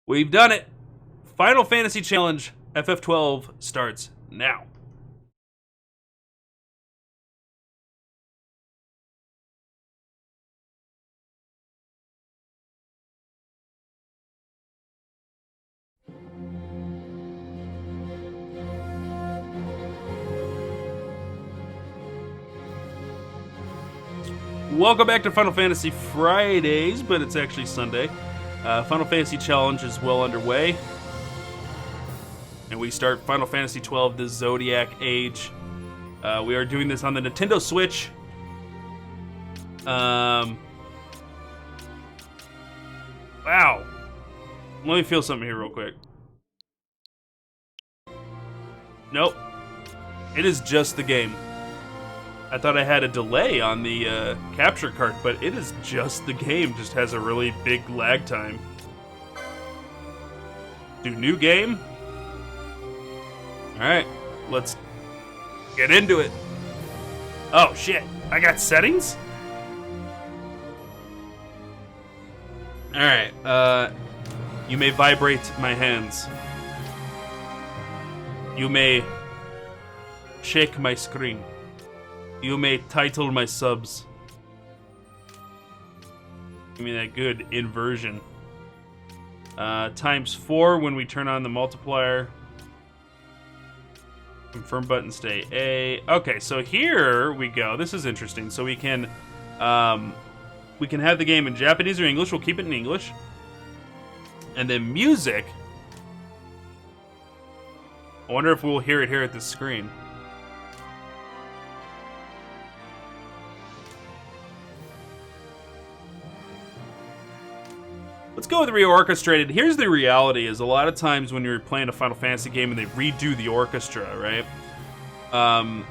We've done it. Final Fantasy Challenge FF12 starts now. Welcome back to Final Fantasy Fridays, but it's actually Sunday. Final Fantasy Challenge is well underway. And we start Final Fantasy XII, the Zodiac Age. We are doing this on the Nintendo Switch. Wow. Let me feel something here real quick. Nope. It is just the game. I thought I had a delay on the capture card, but it is just the game. Just has a really big lag time. Do new game? Alright, let's get into it. Oh shit, I got settings? Alright, you may vibrate my hands. You may shake my screen. You may title my subs. Give me that good inversion. ×4 when we turn on the multiplier. Confirm button stay A. Okay, so here we go. This is interesting. So we can have the game in Japanese or English. We'll keep it in English. And then music. I wonder if we'll hear it here at the screen. Let's go with reorchestrated. Here's the reality: is a lot of times when you're playing a Final Fantasy game and they redo the orchestra, right?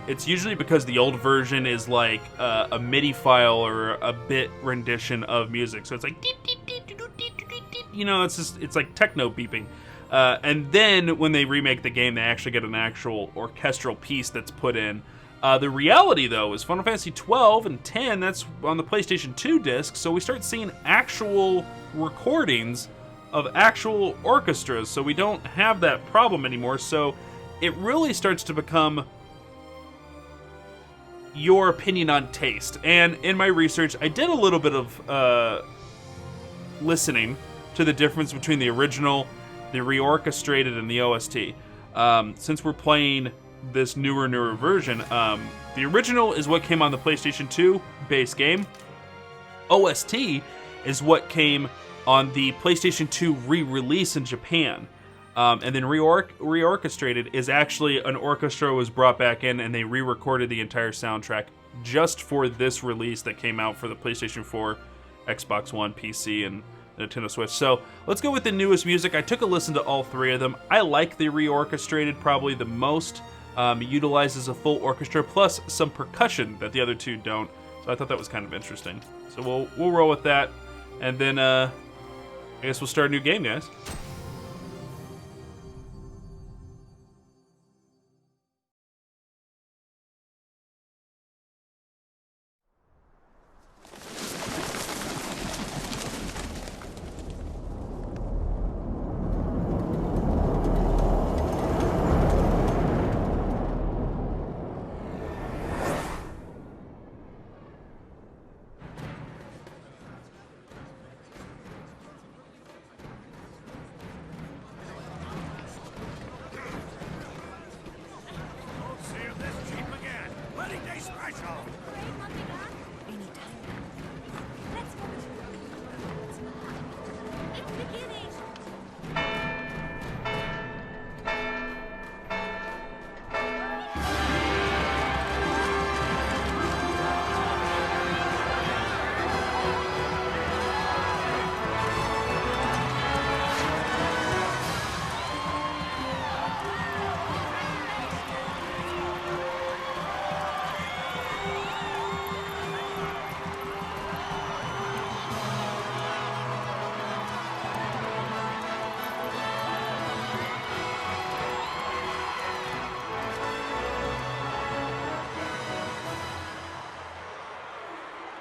It's usually because the old version is like a MIDI file or a bit rendition of music. So it's like, you know, it's like techno beeping. And then when they remake the game, they actually get an actual orchestral piece that's put in. The reality, though, is Final Fantasy 12 and 10, that's on the PlayStation 2 disc, so we start seeing actual recordings of actual orchestras, so we don't have that problem anymore, so it really starts to become your opinion on taste. And in my research, I did a little bit of listening to the difference between the original, the reorchestrated, and the OST. Since we're playing this newer version, the original is what came on the PlayStation 2 base game. OST is what came on the PlayStation 2 re-release in Japan. And then reorchestrated is actually an orchestra was brought back in and they re-recorded the entire soundtrack just for this release that came out for the PlayStation 4, Xbox One, PC, and Nintendo Switch. So let's go with the newest music. I took a listen to all three of them. I like the reorchestrated probably the most. It utilizes a full orchestra plus some percussion that the other two don't. So I thought that was kind of interesting. So we'll roll with that, and then I guess we'll start a new game, guys.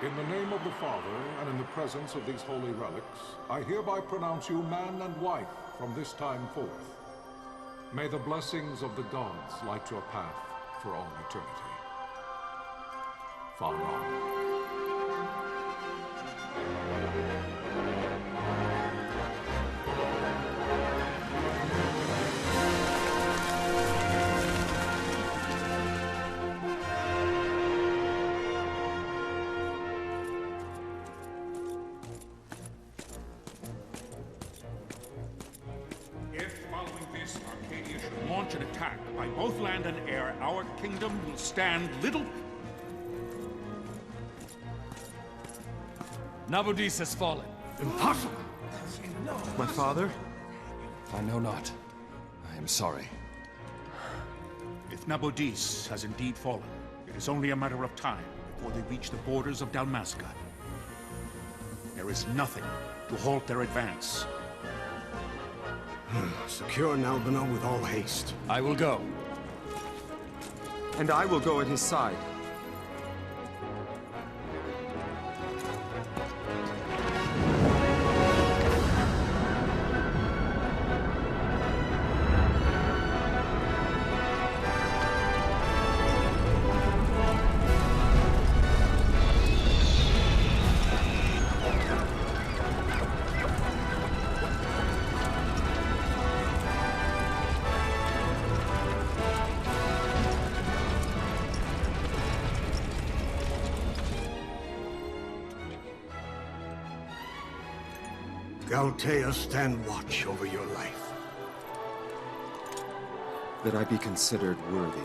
In the name of the Father, and in the presence of these holy relics, I hereby pronounce you man and wife from this time forth. May the blessings of the gods light your path for all eternity. Far on. Launch an attack by both land and air, our kingdom will stand little... Nabudis has fallen. Impossible! My father? I know not. I am sorry. If Nabudis has indeed fallen, it is only a matter of time before they reach the borders of Dalmasca. There is nothing to halt their advance. Secure Nalbina with all haste. I will go. And I will go at his side. Galtea, stand watch over your life. That I be considered worthy.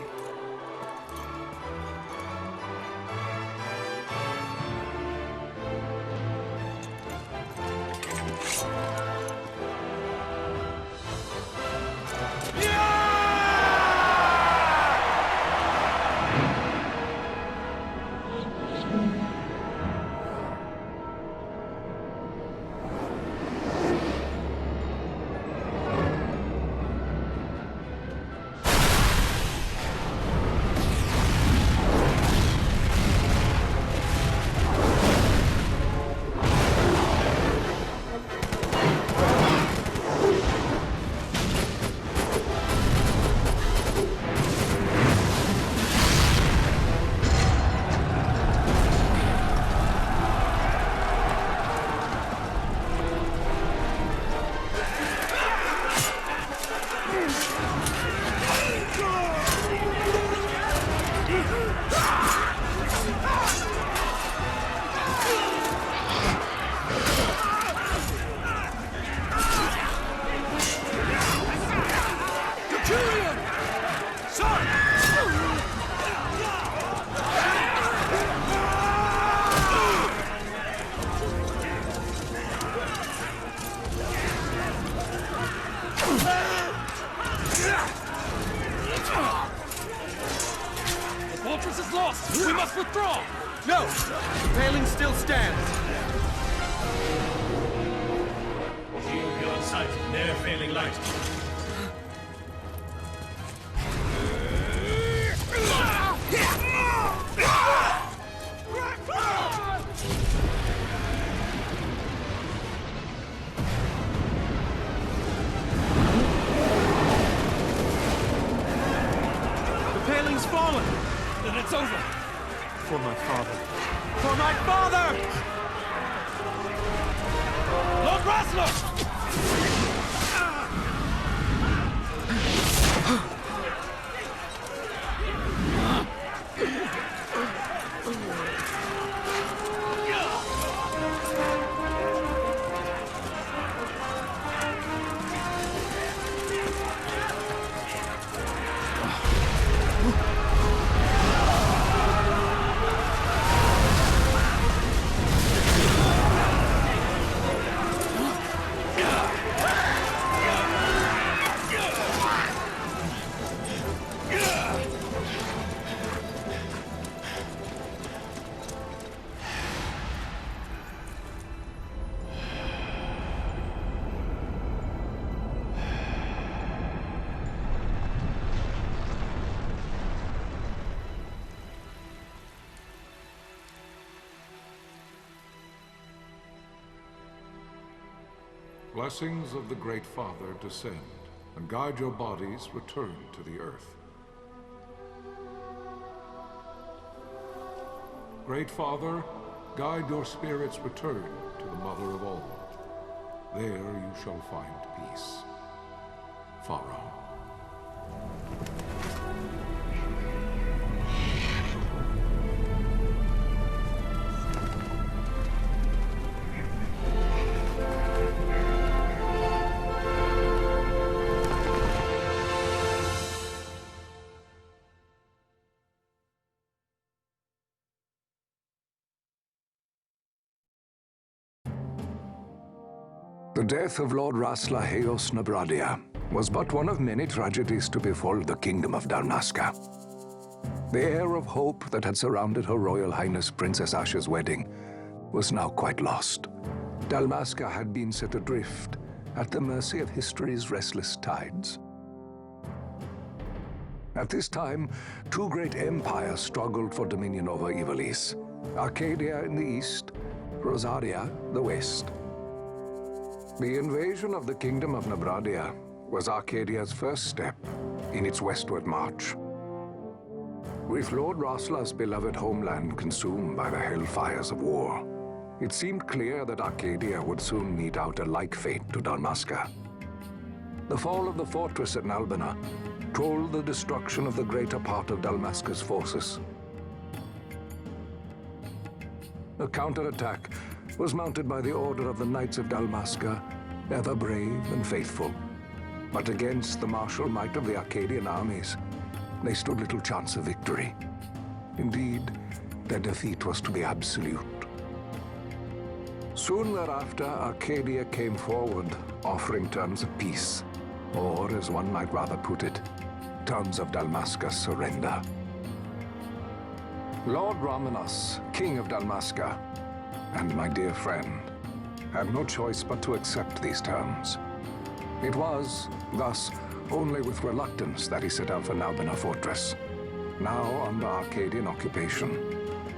Fortress is lost! We must withdraw! No! The paling still stands! Shield beyond sight, ne'er failing light. The paling's fallen! Then it's over! For my father. For my father! Lord Rasler! Blessings of the Great Father descend, and guide your bodies return to the earth. Great Father, guide your spirits return to the Mother of all. There you shall find peace. Pharaoh. The death of Lord Rasla Heos Nabradia was but one of many tragedies to befall the Kingdom of Dalmasca. The air of hope that had surrounded Her Royal Highness Princess Asha's wedding was now quite lost. Dalmasca had been set adrift at the mercy of history's restless tides. At this time, two great empires struggled for dominion over Ivalice: Arcadia in the east, Rosaria the west. The invasion of the Kingdom of Nabradia was Arcadia's first step in its westward march. With Lord Rasla's beloved homeland consumed by the hellfires of war, it seemed clear that Arcadia would soon mete out a like fate to Dalmasca. The fall of the fortress at Nalbina told the destruction of the greater part of Dalmasca's forces. A counterattack was mounted by the Order of the Knights of Dalmasca, ever brave and faithful. But against the martial might of the Arcadian armies, they stood little chance of victory. Indeed, their defeat was to be absolute. Soon thereafter, Arcadia came forward, offering terms of peace, or, as one might rather put it, terms of Dalmasca's surrender. Lord Ramenas, King of Dalmasca, and my dear friend, had no choice but to accept these terms. It was, thus, only with reluctance that he set out for Nalbina Fortress, now under Arcadian occupation,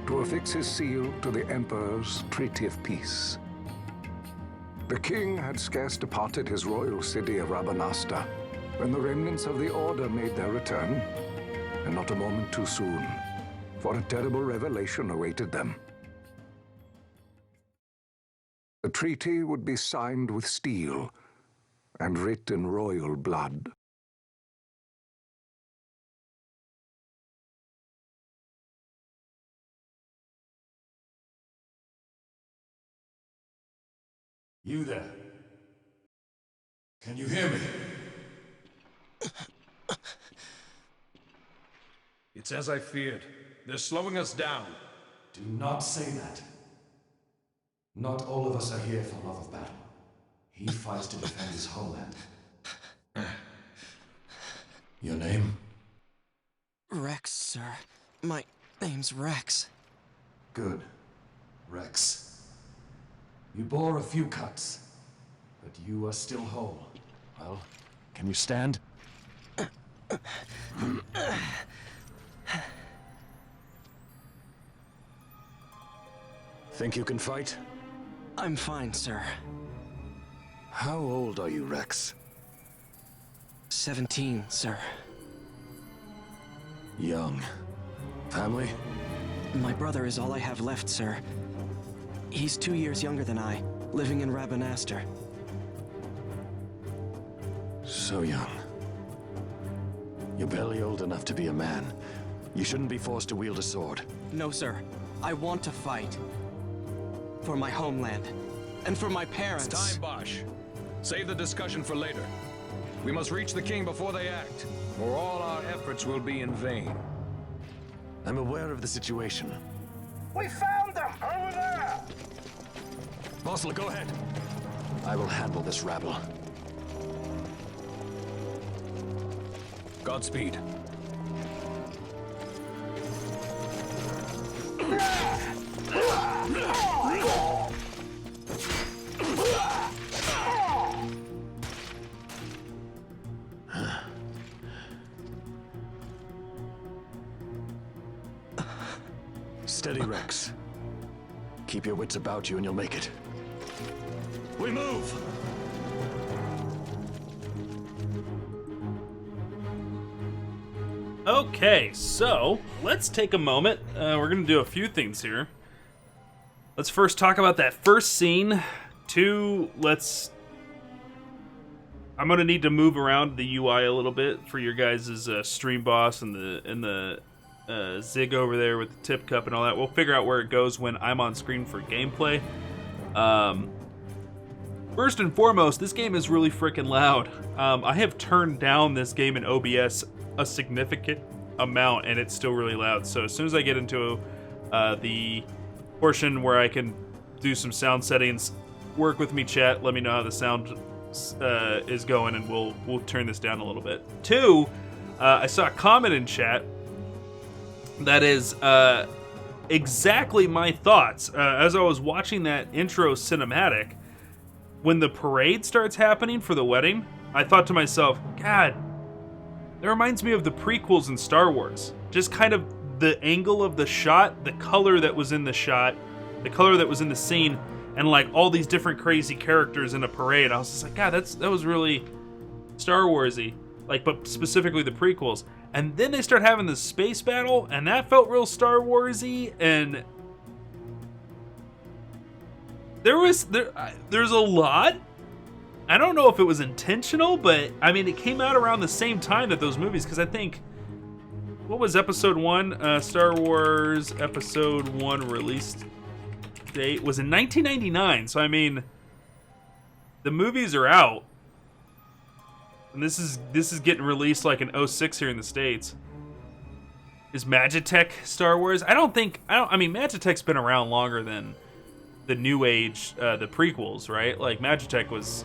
to affix his seal to the Emperor's Treaty of Peace. The king had scarce departed his royal city of Rabanasta when the remnants of the Order made their return, and not a moment too soon, for a terrible revelation awaited them. The treaty would be signed with steel and writ in royal blood. You there? Can you hear me? It's as I feared. They're slowing us down. Do not say that. Not all of us are here for love of battle. He fights to defend his homeland. Your name? Rex, sir. My name's Rex. Good. Rex. You bore a few cuts, but you are still whole. Well, can you stand? Think you can fight? I'm fine, sir. How old are you, Rex? 17, sir. Young. Family? My brother is all I have left, sir. He's 2 years younger than I, living in Rabanastre. So young. You're barely old enough to be a man. You shouldn't be forced to wield a sword. No, sir. I want to fight. For my homeland. And for my parents. It's time, Bosch. Save the discussion for later. We must reach the king before they act, or all our efforts will be in vain. I'm aware of the situation. We found them! Over there! Mosley, go ahead. I will handle this rabble. Godspeed. Steady, Rex. Keep your wits about you and you'll make it. We move! Okay, so let's take a moment. We're gonna do a few things here. Let's first talk about that first scene. I'm gonna need to move around the UI a little bit for your guys' stream boss and the Zig over there with the tip cup and all that. We'll figure out where it goes when I'm on screen for gameplay. First and foremost, this game is really freaking loud. I have turned down this game in OBS a significant amount, and it's still really loud. So as soon as I get into the portion where I can do some sound settings, work with me, chat. Let me know how the sound is going, and we'll turn this down a little bit. Two, I saw a comment in chat that is exactly my thoughts. As I was watching that intro cinematic, when the parade starts happening for the wedding, I thought to myself, God, that reminds me of the prequels in Star Wars. Just kind of the angle of the shot, the color that was in the shot, the color that was in the scene, and like all these different crazy characters in a parade. I was just like, God, that was really Star Warsy. Like, but specifically the prequels. And then they start having this space battle, and that felt real Star Warsy, and there's a lot. I don't know if it was intentional, but I mean, it came out around the same time that those movies, because I think, what was Episode 1? Star Wars Episode 1 release date was in 1999. So I mean, the movies are out, and this is getting released like in 06 here in the States. Is Magitech Star Wars? I mean, Magitech's been around longer than the New Age, the prequels, right? Like, Magitech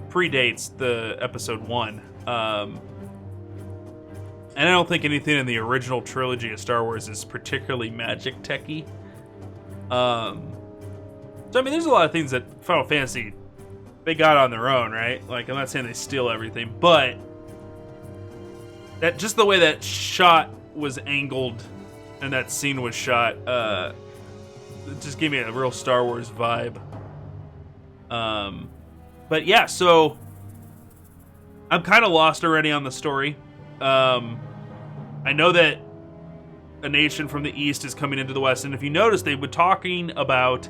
predates the Episode 1. And I don't think anything in the original trilogy of Star Wars is particularly Magitech-y. So, I mean, there's a lot of things that Final Fantasy, they got on their own, right? Like, I'm not saying they steal everything, but that just the way that shot was angled and that scene was shot, it just gave me a real Star Wars vibe. But yeah, so I'm kind of lost already on the story. I know that a nation from the east is coming into the west, and if you notice, they were talking about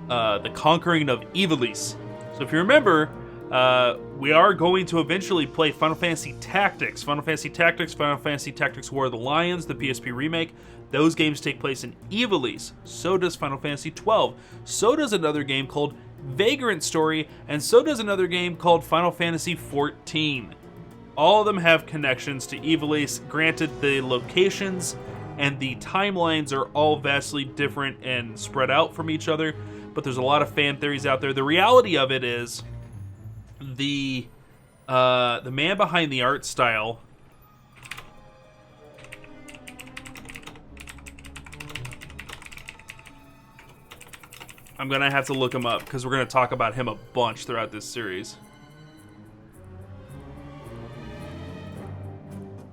the conquering of Ivalice. So if you remember, we are going to eventually play Final Fantasy Tactics. Final Fantasy Tactics, Final Fantasy Tactics War of the Lions, the PSP remake. Those games take place in Ivalice. So does Final Fantasy XII. So does another game called Vagrant Story, and so does another game called Final Fantasy XIV. All of them have connections to Ivalice. Granted, the locations and the timelines are all vastly different and spread out from each other, but there's a lot of fan theories out there. The reality of it is, the man behind the art style, I'm gonna have to look him up because we're gonna talk about him a bunch throughout this series.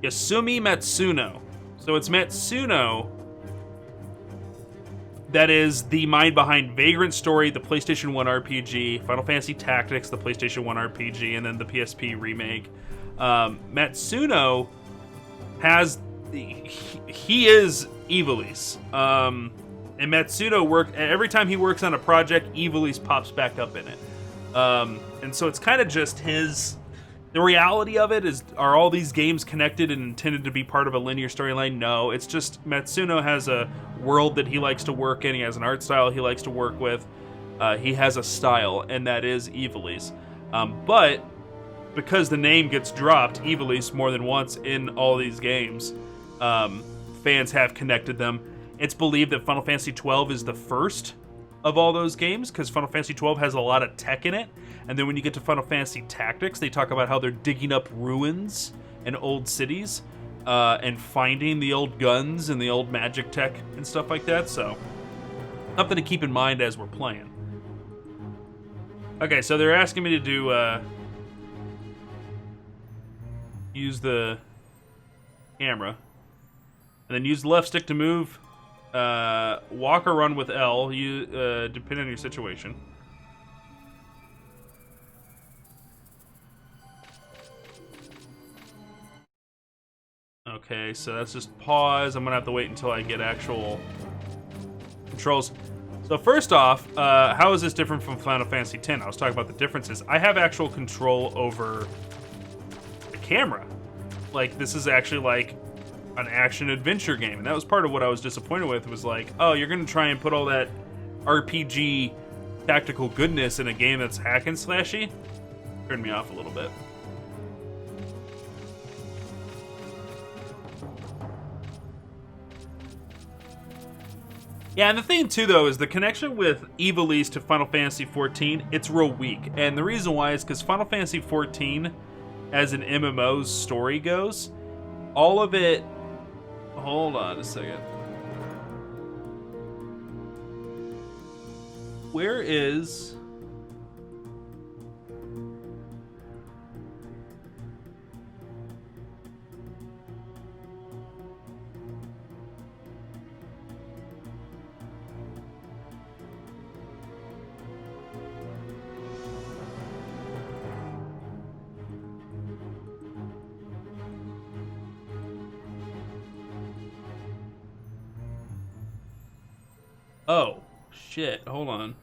Yasumi Matsuno. So it's Matsuno that is the mind behind Vagrant Story, the PlayStation 1 RPG, Final Fantasy Tactics, the PlayStation 1 RPG, and then the PSP remake. Matsuno has... He is Ivalice. And Matsuno every time he works on a project, Ivalice pops back up in it. And so it's kind of just his... The reality of it is, are all these games connected and intended to be part of a linear storyline? No, it's just Matsuno has a world that he likes to work in. He has an art style he likes to work with. He has a style, and that is Ivalice. But because the name gets dropped, Ivalice, more than once in all these games, fans have connected them. It's believed that Final Fantasy XII is the first of all those games, because Final Fantasy XII has a lot of tech in it. And then when you get to Final Fantasy Tactics, they talk about how they're digging up ruins and old cities and finding the old guns and the old magic tech and stuff like that. So, something to keep in mind as we're playing. Okay, so they're asking me to do use the camera, and then use the left stick to move. Walk or run with L, depending on your situation. Okay, so that's just pause. I'm gonna have to wait until I get actual controls. So first off, how is this different from Final Fantasy X? I was talking about the differences. I have actual control over the camera. Like, this is actually like an action adventure game, and that was part of what I was disappointed with. Was like, oh, you're gonna try and put all that RPG tactical goodness in a game that's hack and slashy? Turned me off a little bit. Yeah, and the thing too, though, is the connection with Ivalice to Final Fantasy XIV, it's real weak. And the reason why is because Final Fantasy XIV, as an MMO's story goes, all of it... Hold on a second. Where is... Oh, shit. Hold on.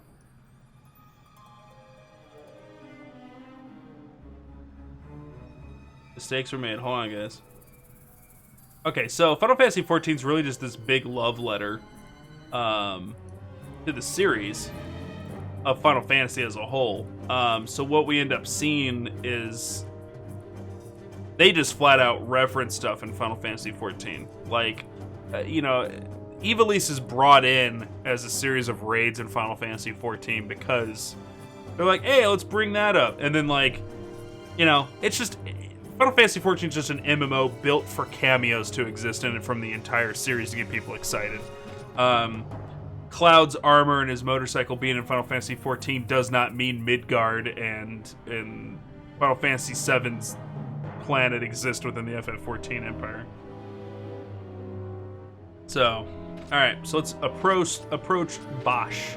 Mistakes were made. Hold on, guys. Okay, so Final Fantasy XIV is really just this big love letter to the series of Final Fantasy as a whole. So what we end up seeing is they just flat out reference stuff in Final Fantasy XIV. Like, you know... Ivalice is brought in as a series of raids in Final Fantasy XIV because they're like, hey, let's bring that up. And then, like, you know, it's just... Final Fantasy XIV is just an MMO built for cameos to exist in it from the entire series to get people excited. Cloud's armor and his motorcycle being in Final Fantasy XIV does not mean Midgard and Final Fantasy VII's planet exist within the FF14 Empire. So... Alright, so let's approach Bosch.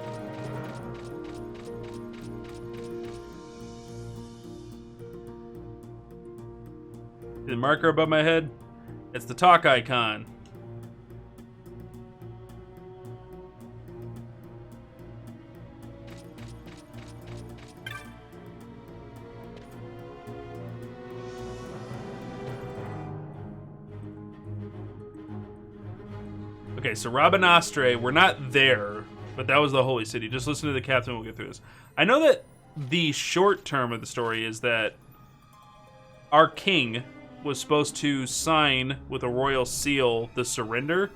The marker above my head? It's the talk icon. Okay, so Rabanastre, we're not there, but that was the Holy City. Just listen to the captain, we'll get through this. I know that the short term of the story is that our king was supposed to sign with a royal seal the surrender,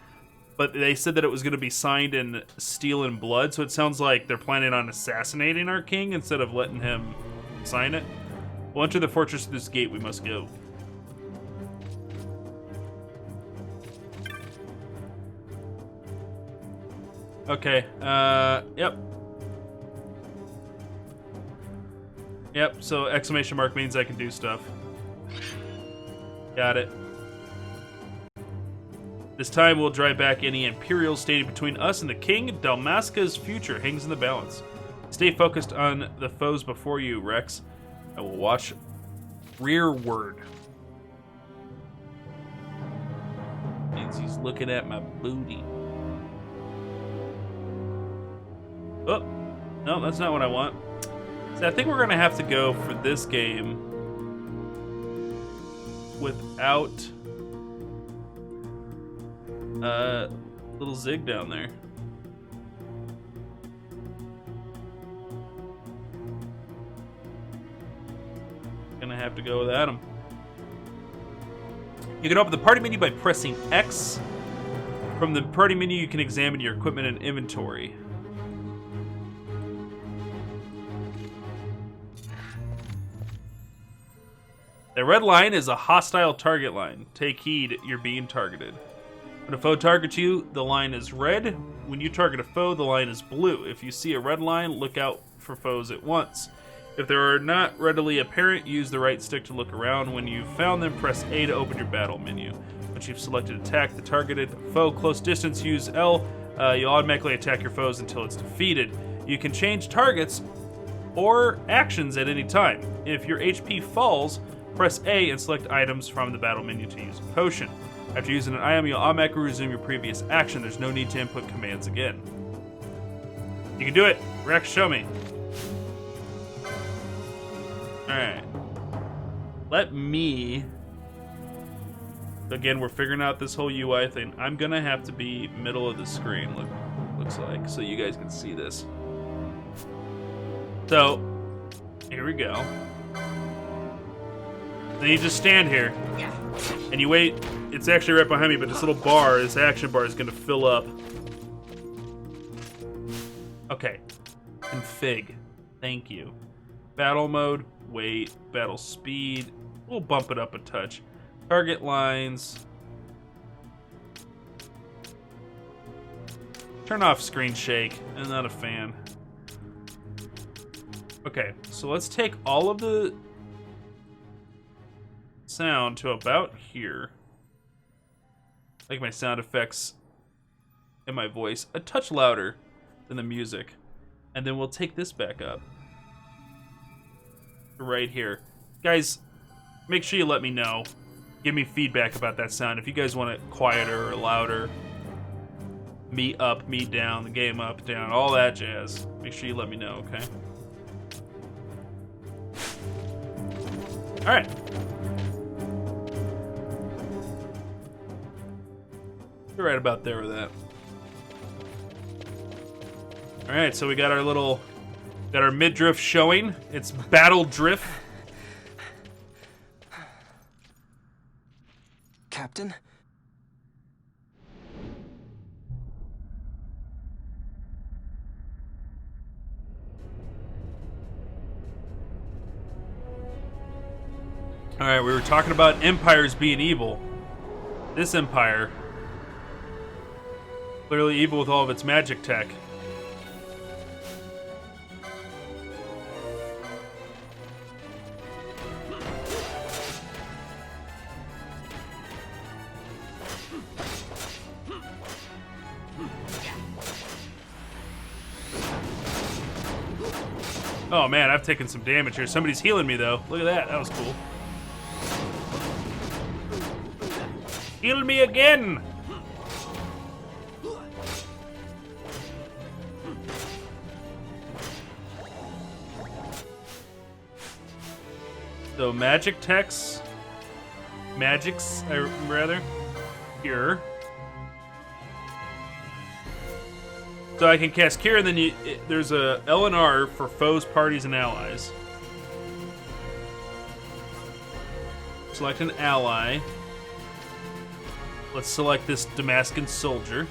but they said that it was going to be signed in steel and blood, so it sounds like they're planning on assassinating our king instead of letting him sign it. We'll enter the fortress through this gate, we must go. Okay, yep. Yep, so exclamation mark means I can do stuff. Got it. This time we'll drive back any Imperials standing between us and the king. Dalmasca's future hangs in the balance. Stay focused on the foes before you, Rex. I will watch rearward. Means he's looking at my booty. Oh, no, that's not what I want. So I think we're gonna have to go for this game without little Zig down there. Gonna have to go without him. You can open the party menu by pressing X. From the party menu, you can examine your equipment and inventory. The red line is a hostile target line. Take heed, you're being targeted. When a foe targets you, the line is red. When you target a foe, the line is blue. If you see a red line, look out for foes at once. If they are not readily apparent, use the right stick to look around. When you've found them, press A to open your battle menu. Once you've selected attack the targeted foe close distance, use L. You automatically attack your foes until it's defeated. You can change targets or actions at any time. If your HP falls, press A and select items from the battle menu to use a potion. After using an item, you'll automatically resume your previous action. There's no need to input commands again. You can do it! Rex, show me. Alright. Let me... Again, we're figuring out this whole UI thing. I'm gonna have to be middle of the screen, looks like, so you guys can see this. So, here we go. Then you just stand here, and you wait. It's actually right behind me, but this little bar, this action bar, is gonna fill up. Okay. Config. Thank you. Battle mode. Wait. Battle speed. We'll bump it up a touch. Target lines. Turn off screen shake. I'm not a fan. Okay, so let's take all of the sound to about here. Like my sound effects and my voice a touch louder than the music. And then we'll take this back up. Right here. Guys, make sure you let me know. Give me feedback about that sound. If you guys want it quieter or louder. Me up, me down, the game up, down, all that jazz. Make sure you let me know, okay? Alright. You're right about there with that. Alright, so we got our mid-drift showing. It's battle drift. Captain? Alright, we were talking about empires being evil. This empire, clearly evil with all of its magic tech. Oh man, I've taken some damage here. Somebody's healing me though. Look at that, that was cool. Heal me again! So magic techs, magics, rather, cure. So I can cast cure, and then there's a L and R for foes, parties, and allies. Select an ally. Let's select this Damascus soldier.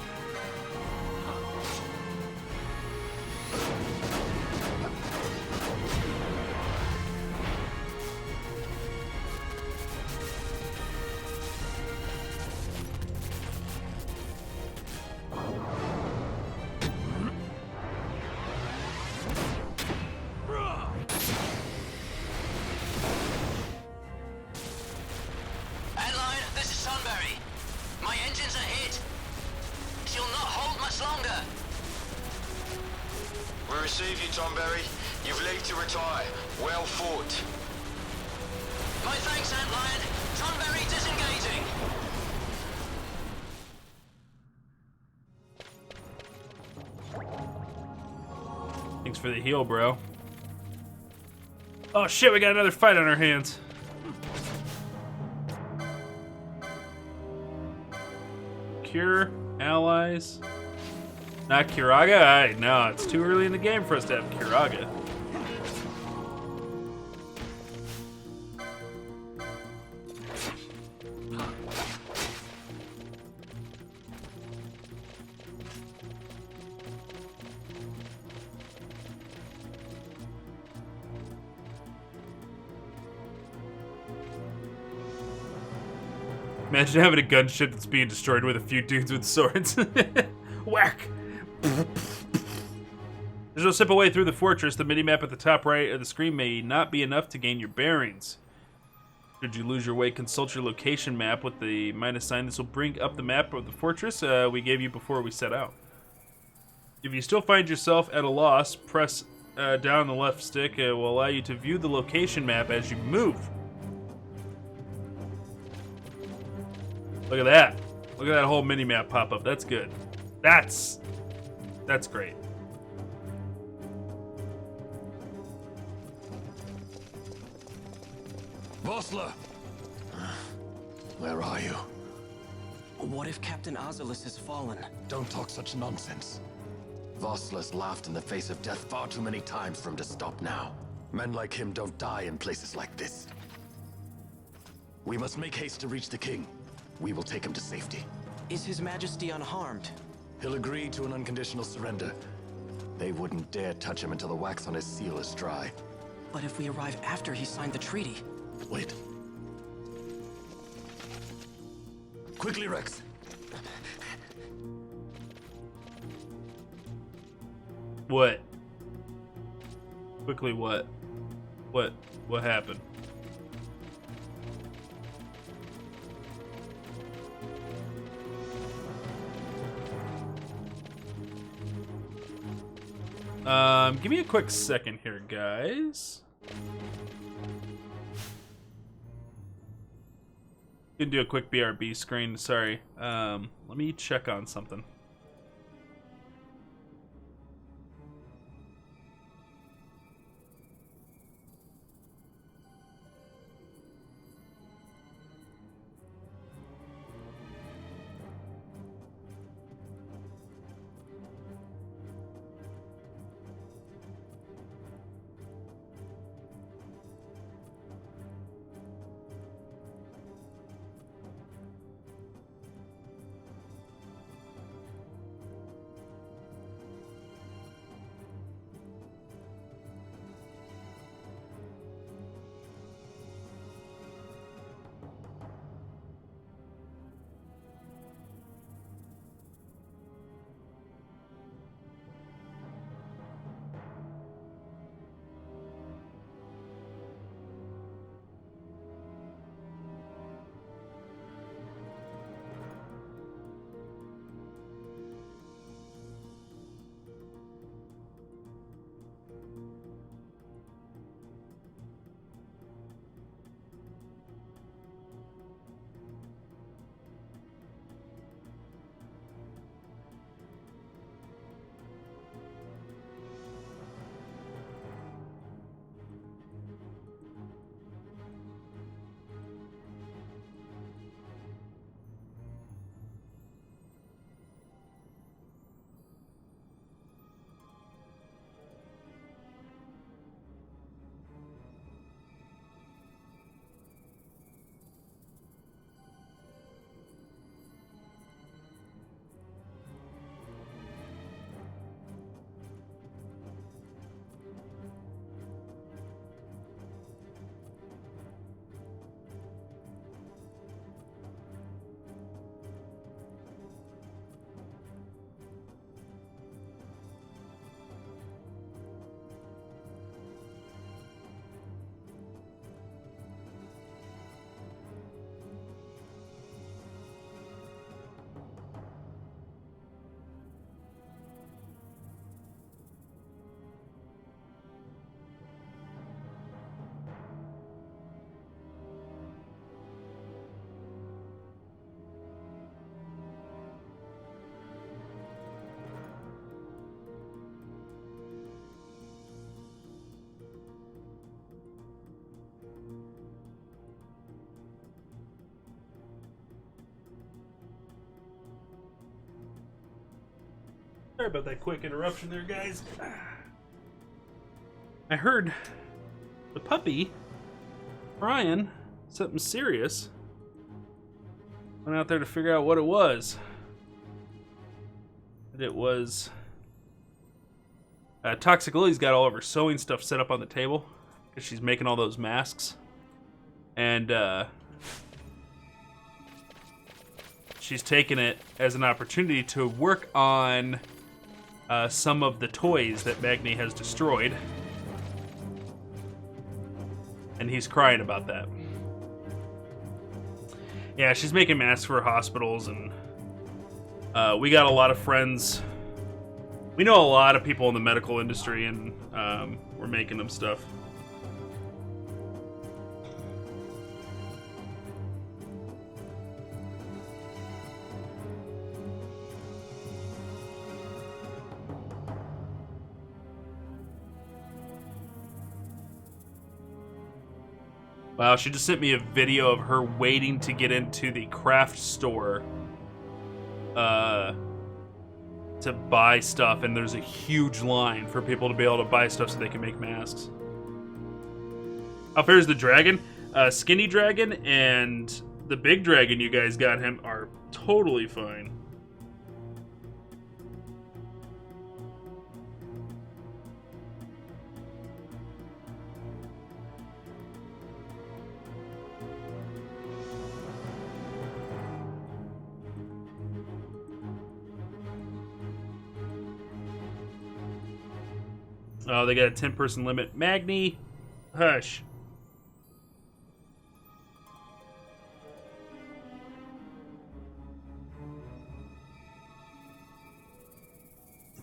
Thanks for the heal, bro. Oh shit, we got another fight on our hands. Cure, allies. Not Kiraga? No, it's too early in the game for us to have Kiraga. Imagine having a gunship that's being destroyed with a few dudes with swords. Whack! There's no simple way through the fortress. The mini-map at the top right of the screen may not be enough to gain your bearings. Should you lose your way, consult your location map with the minus sign. This will bring up the map of the fortress we gave you before we set out. If you still find yourself at a loss, press down the left stick. It will allow you to view the location map as you move. Look at that. Look at that whole mini-map pop up. That's good. That's great. Vossler! Where are you? What if Captain Azulis has fallen? Don't talk such nonsense. Vossler's laughed in the face of death far too many times for him to stop now. Men like him don't die in places like this. We must make haste to reach the king. We will take him to safety. Is His Majesty unharmed? He'll agree to an unconditional surrender. They wouldn't dare touch him until the wax on his seal is dry. But if we arrive after he signed the treaty... Wait. Quickly, Rex. What? Quickly, what? What happened? Give me a quick second here, guys. Gonna do a quick BRB screen. Sorry. Let me check on something. Sorry about that quick interruption there, guys. I heard the puppy, Brian, something serious. Went out there to figure out what it was. And it was... Toxic Lily's got all of her sewing stuff set up on the table because she's making all those masks. And she's taken it as an opportunity to work on some of the toys that Magni has destroyed. And he's crying about that. Yeah, she's making masks for hospitals, and we got a lot of friends. We know a lot of people in the medical industry, and we're making them stuff. Wow, she just sent me a video of her waiting to get into the craft store to buy stuff, and there's a huge line for people to be able to buy stuff so they can make masks. How fair is the dragon? Skinny dragon and the big dragon you guys got him are totally fine. Oh, they got a 10-person limit. Magni, hush.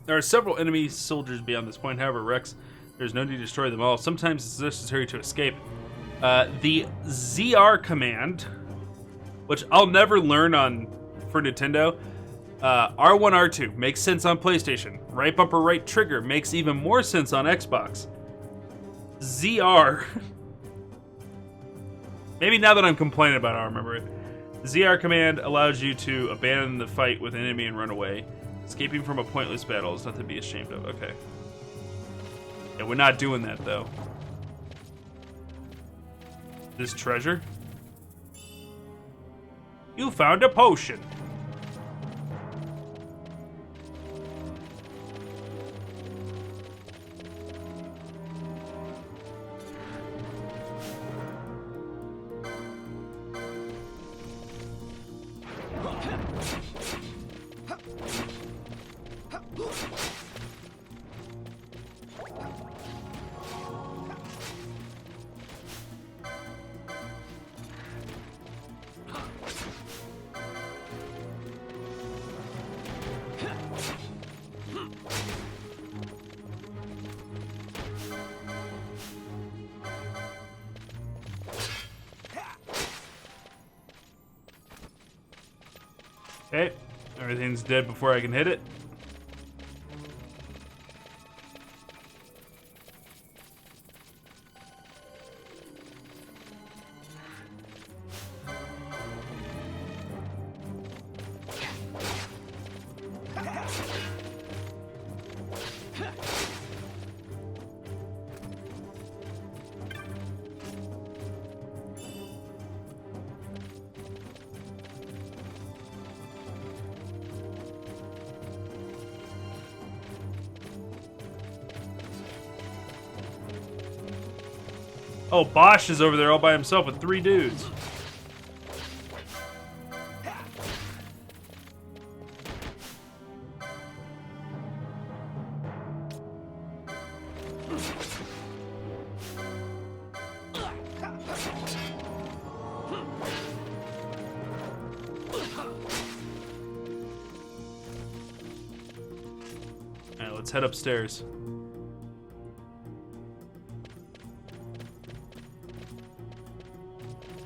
There are several enemy soldiers beyond this point. However, Rex, there's no need to destroy them all. Sometimes it's necessary to escape. The ZR command, which I'll never learn for Nintendo. R1, R2 makes sense on PlayStation. Right bumper, right trigger makes even more sense on Xbox. ZR. Maybe now that I'm complaining about it, I'll remember it. ZR command allows you to abandon the fight with an enemy and run away. Escaping from a pointless battle is nothing to be ashamed of. Okay. Yeah, we're not doing that, though. This treasure? You found a potion. Okay, everything's dead before I can hit it. Oh, Bosch is over there all by himself with 3 dudes. Alright, let's head upstairs.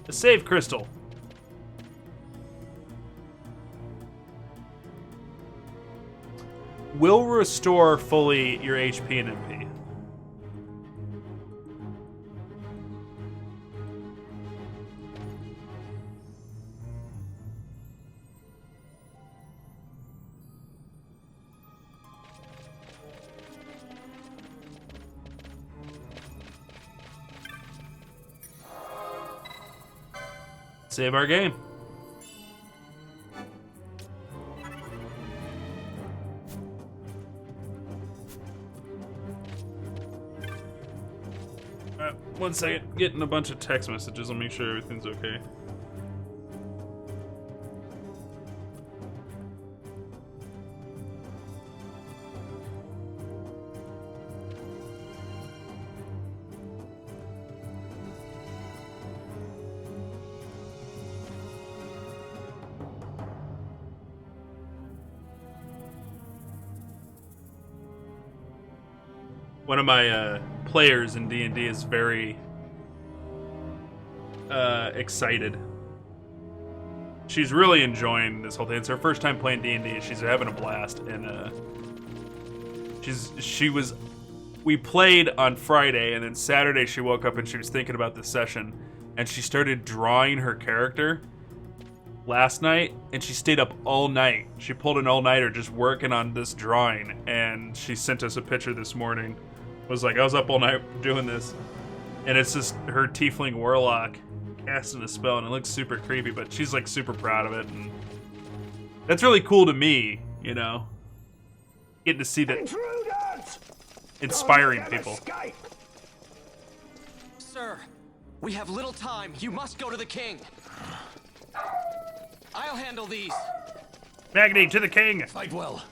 A save crystal. Will restore fully your HP and MP. Save our game. One second. Getting a bunch of text messages. I'll make sure everything's okay. One of my players in D&D is very excited. She's really enjoying this whole thing. It's her first time playing D&D. She's having a blast, and we played on Friday, and then Saturday she woke up and she was thinking about this session, and she started drawing her character last night, and she stayed up all night. She pulled an all-nighter just working on this drawing, and she sent us a picture this morning. Was like, I was up all night doing this, and it's just her tiefling warlock casting a spell, and it looks super creepy, but she's like super proud of it, and that's really cool to me, you know, getting to see that inspiring people. Sir, we have little time. You must go to the king. I'll handle these. Magni, to the king! Fight well.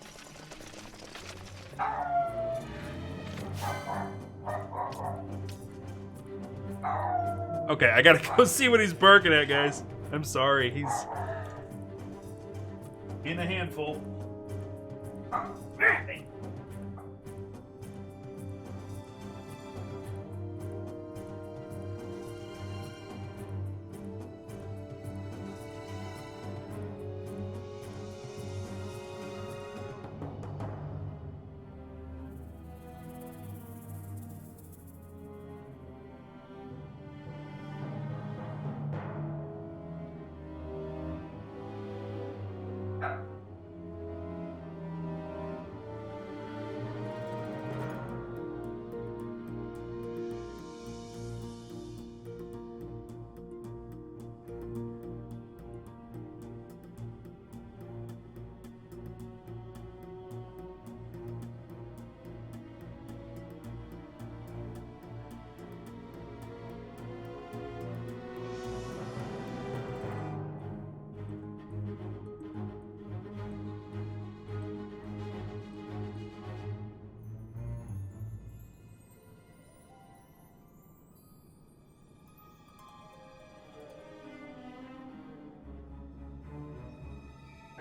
Okay, I gotta go see what he's barking at, guys. I'm sorry, he's in a handful.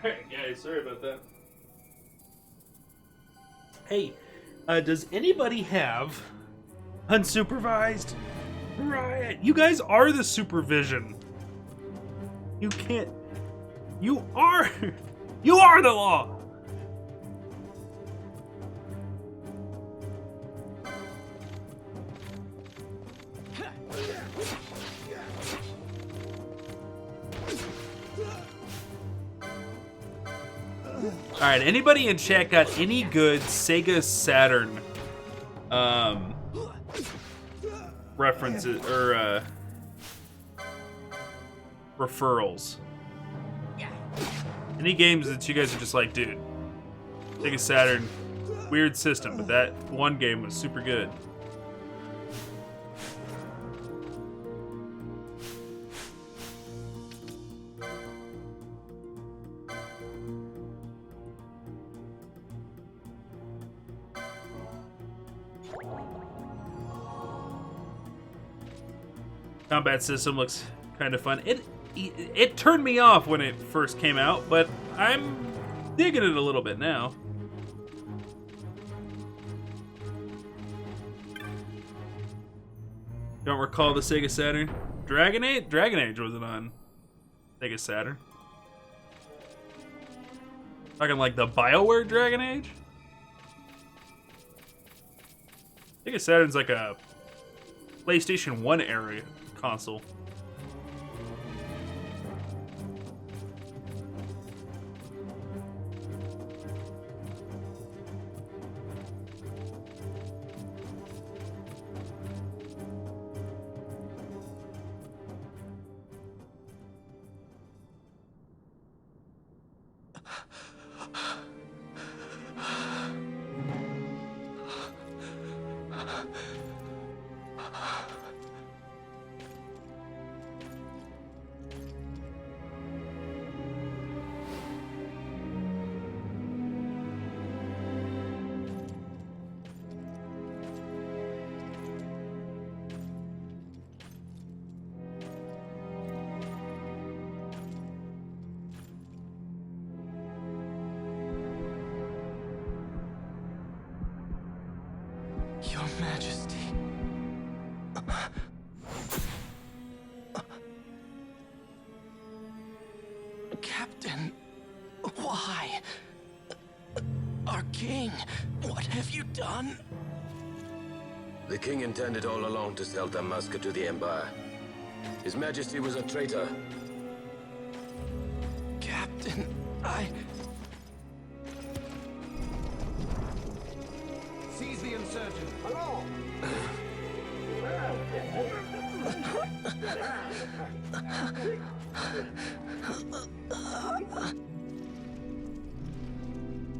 Alright, guys, sorry about that. Hey, does anybody have unsupervised riot? You guys are the supervision. You can't. You are. You are the law. Alright, anybody in chat got any good Sega Saturn references or referrals? Any games that you guys are just like, dude, Sega Saturn, weird system, but that one game was super good. Combat system looks kind of fun. It turned me off when it first came out, but I'm digging it a little bit now. Don't recall the Sega Saturn. Dragon Age? Dragon Age wasn't on Sega Saturn. Talking like the BioWare Dragon Age? Sega Saturn's like a PlayStation 1 era console. Your Majesty. Captain, why? Our king, what have you done? The king intended all along to sell Damaska to the Empire. His Majesty was a traitor. Captain, Seize the insurgent.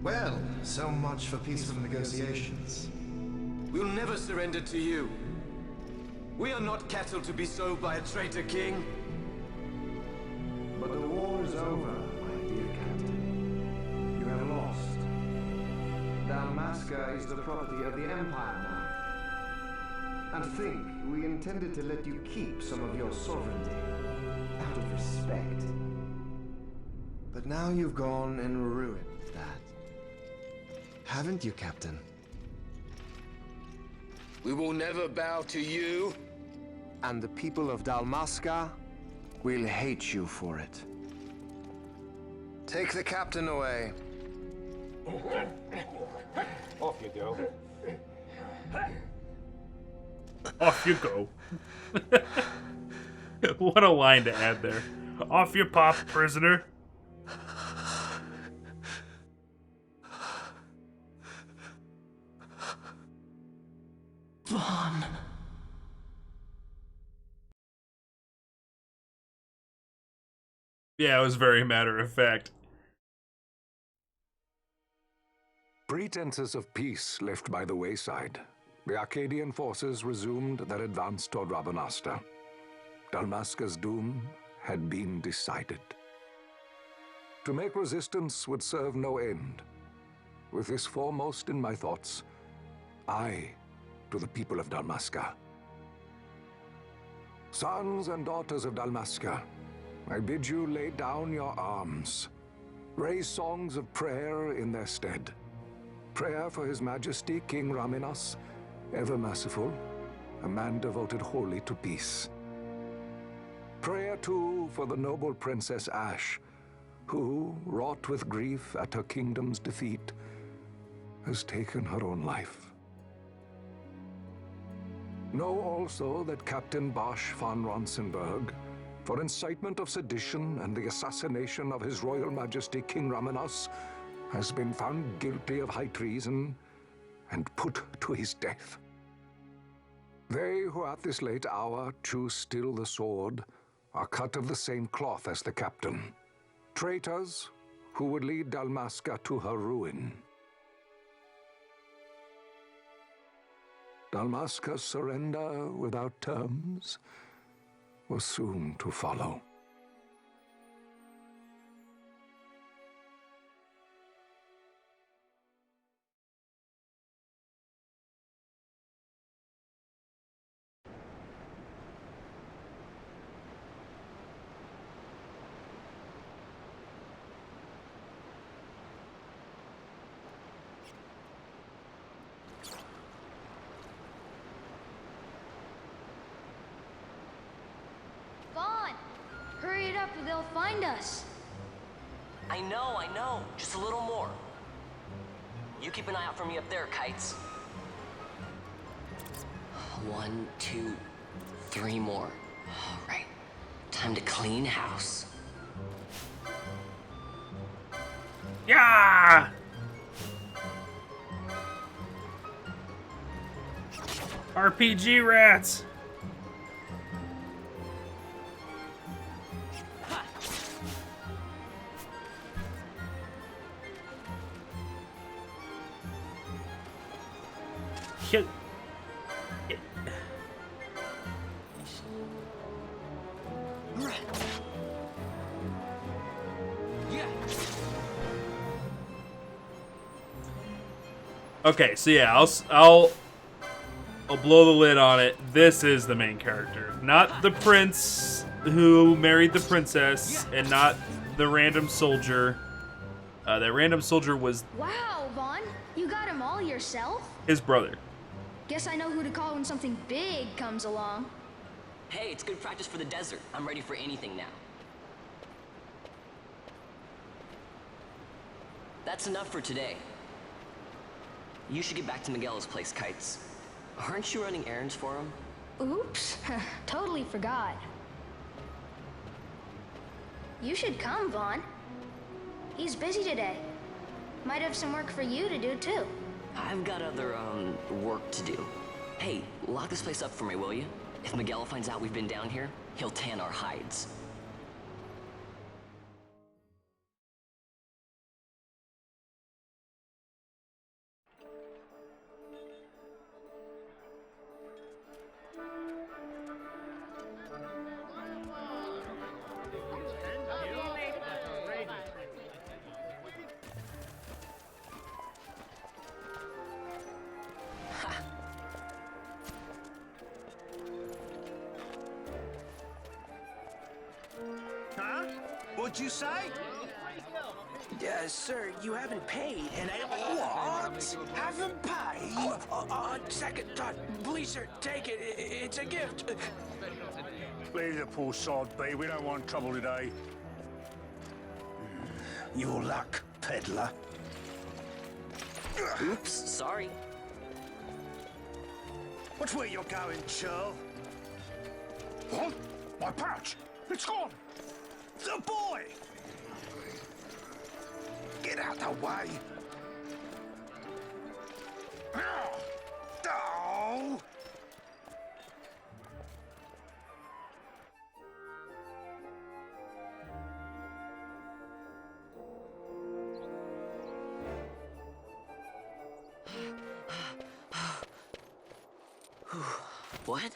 Well, so much for peaceful negotiations. We'll never surrender to you. We are not cattle to be sold by a traitor king. But the war is over, my dear Captain. You have lost. Dalmasca is the property of the Empire now. And think, we intended to let you keep some of your sovereignty, out of respect. But now you've gone and ruined that. Haven't you, Captain? We will never bow to you. And the people of Dalmasca will hate you for it. Take the captain away. Off you go. Off you go. What a line to add there. Off you pop, prisoner. Vaughn. Yeah, it was very matter of fact. Pretenses of peace left by the wayside, the Arcadian forces resumed their advance toward Rabanasta. Dalmasca's doom had been decided. To make resistance would serve no end. With this foremost in my thoughts, I to the people of Dalmasca. Sons and daughters of Dalmasca, I bid you lay down your arms. Raise songs of prayer in their stead. Prayer for His Majesty King Raminas, ever merciful, a man devoted wholly to peace. Prayer, too, for the noble Princess Ash, who, wrought with grief at her kingdom's defeat, has taken her own life. Know also that Captain Bosch von Ronsenberg, for incitement of sedition and the assassination of His Royal Majesty King Raminas, has been found guilty of high treason and put to his death. They who at this late hour choose still the sword are cut of the same cloth as the captain. Traitors who would lead Dalmasca to her ruin. Dalmasca's surrender without terms was soon to follow. Hurry it up or they'll find us. I know. Just a little more. You keep an eye out for me up there, Kites. 1, 2, 3 more. All right. Time to clean house. Yeah! RPG rats! Shit. Okay, so yeah, I'll blow the lid on it. This is the main character, not the prince who married the princess, and not the random soldier. That random soldier was Wow, Vaughn, you got him all yourself? his brother. Guess I know who to call when something big comes along. Hey, it's good practice for the desert. I'm ready for anything now. That's enough for today. You should get back to Miguel's place, Kites. Aren't you running errands for him? Oops, totally forgot. You should come, Vaughn. He's busy today. Might have some work for you to do, too. I've got other, work to do. Hey, lock this place up for me, will you? If Miguel finds out we've been down here, he'll tan our hides. Huh? What'd you say? Sir, you haven't paid, and I... What? Haven't paid? On second thought, please, sir, take it. It's a gift. Leave the poor sod be. We don't want trouble today. Your luck, peddler. Oops, sorry. Watch where you're going, churl. What? My pouch! It's gone! The boy! Get out the way. Oh! What?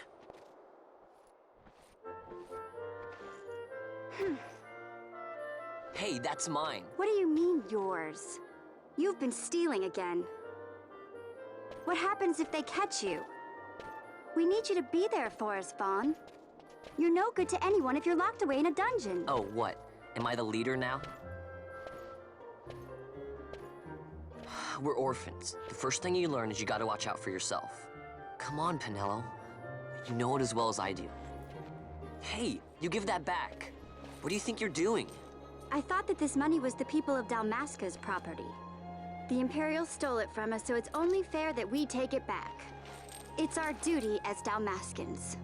Hey, that's mine. What do you mean, yours? You've been stealing again. What happens if they catch you? We need you to be there for us, Vaughn. You're no good to anyone if you're locked away in a dungeon. Oh, what? Am I the leader now? We're orphans. The first thing you learn is you gotta watch out for yourself. Come on, Pinello. You know it as well as I do. Hey, you give that back. What do you think you're doing? I thought that this money was the people of Dalmasca's property. The Imperials stole it from us, so it's only fair that we take it back. It's our duty as Dalmascans.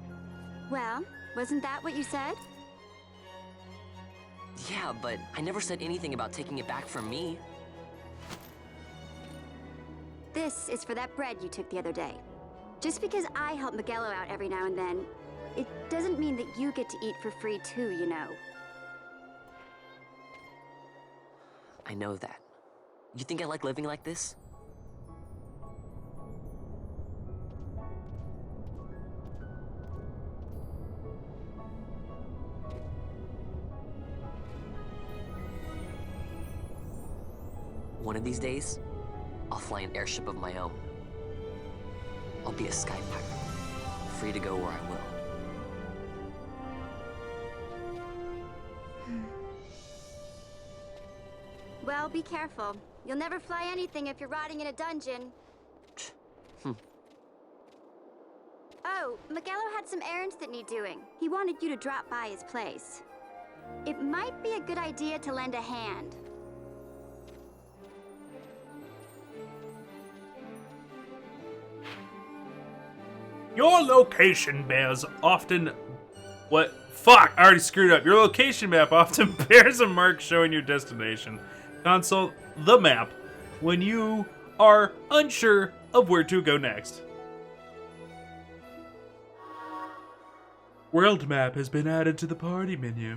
Well, wasn't that what you said? Yeah, but I never said anything about taking it back from me. This is for that bread you took the other day. Just because I help Miguelo out every now and then, it doesn't mean that you get to eat for free too, you know. I know that. You think I like living like this? One of these days, I'll fly an airship of my own. I'll be a sky pirate, free to go where I will. Well, be careful. You'll never fly anything if you're rotting in a dungeon. Oh, Miguelo had some errands that need doing. He wanted you to drop by his place. It might be a good idea to lend a hand. Your location bears often... What? Fuck! I already screwed up. Your location map often bears a mark showing your destination. Consult the map when you are unsure of where to go next. World map has been added to the party menu.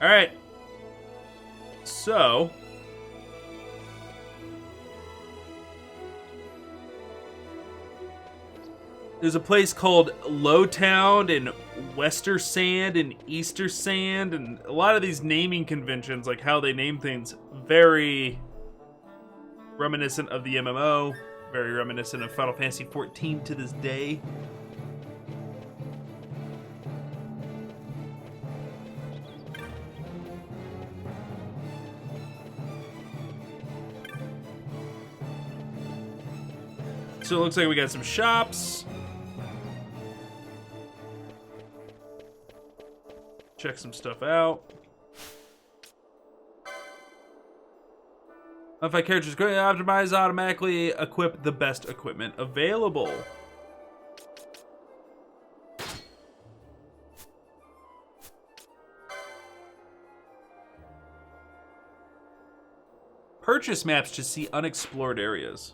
Alright. So... there's a place called Lowtown and Wester Sand and Easter Sand, and a lot of these naming conventions, like how they name things, very reminiscent of the MMO, very reminiscent of Final Fantasy XIV to this day. So it looks like we got some shops. Check some stuff out. Modify characters quickly optimize, automatically equip the best equipment available. purchase maps to see unexplored areas.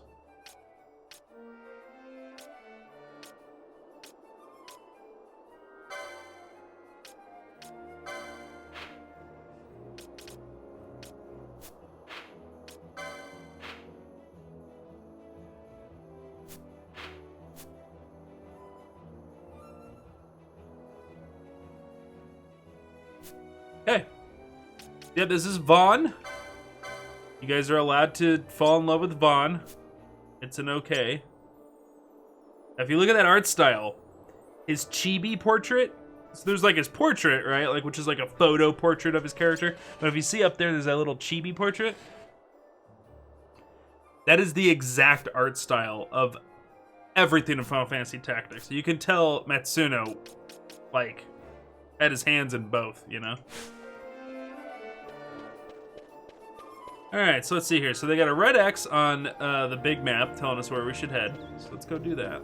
Okay. Yeah, this is Vaughn. You guys are allowed to fall in love with Vaughn. It's an okay. If you look at that art style, his chibi portrait, so there's like his portrait, right? Like, which is like a photo portrait of his character. But if you see up there, there's that little chibi portrait. That is the exact art style of everything in Final Fantasy Tactics. You can tell Matsuno, like, had his hands in both, you know? Alright, so let's see here. So they got a red X on the big map telling us where we should head. So let's go do that.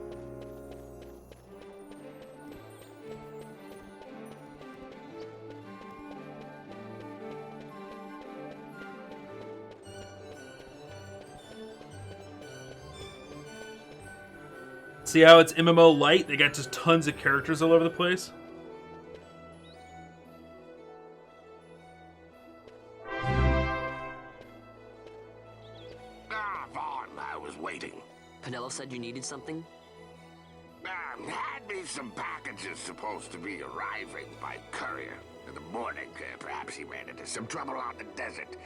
See how it's MMO light? They got just tons of characters all over the place. Penelo said you needed something? Had me some packages supposed to be arriving by courier. In the morning, perhaps he ran into some trouble on the desert.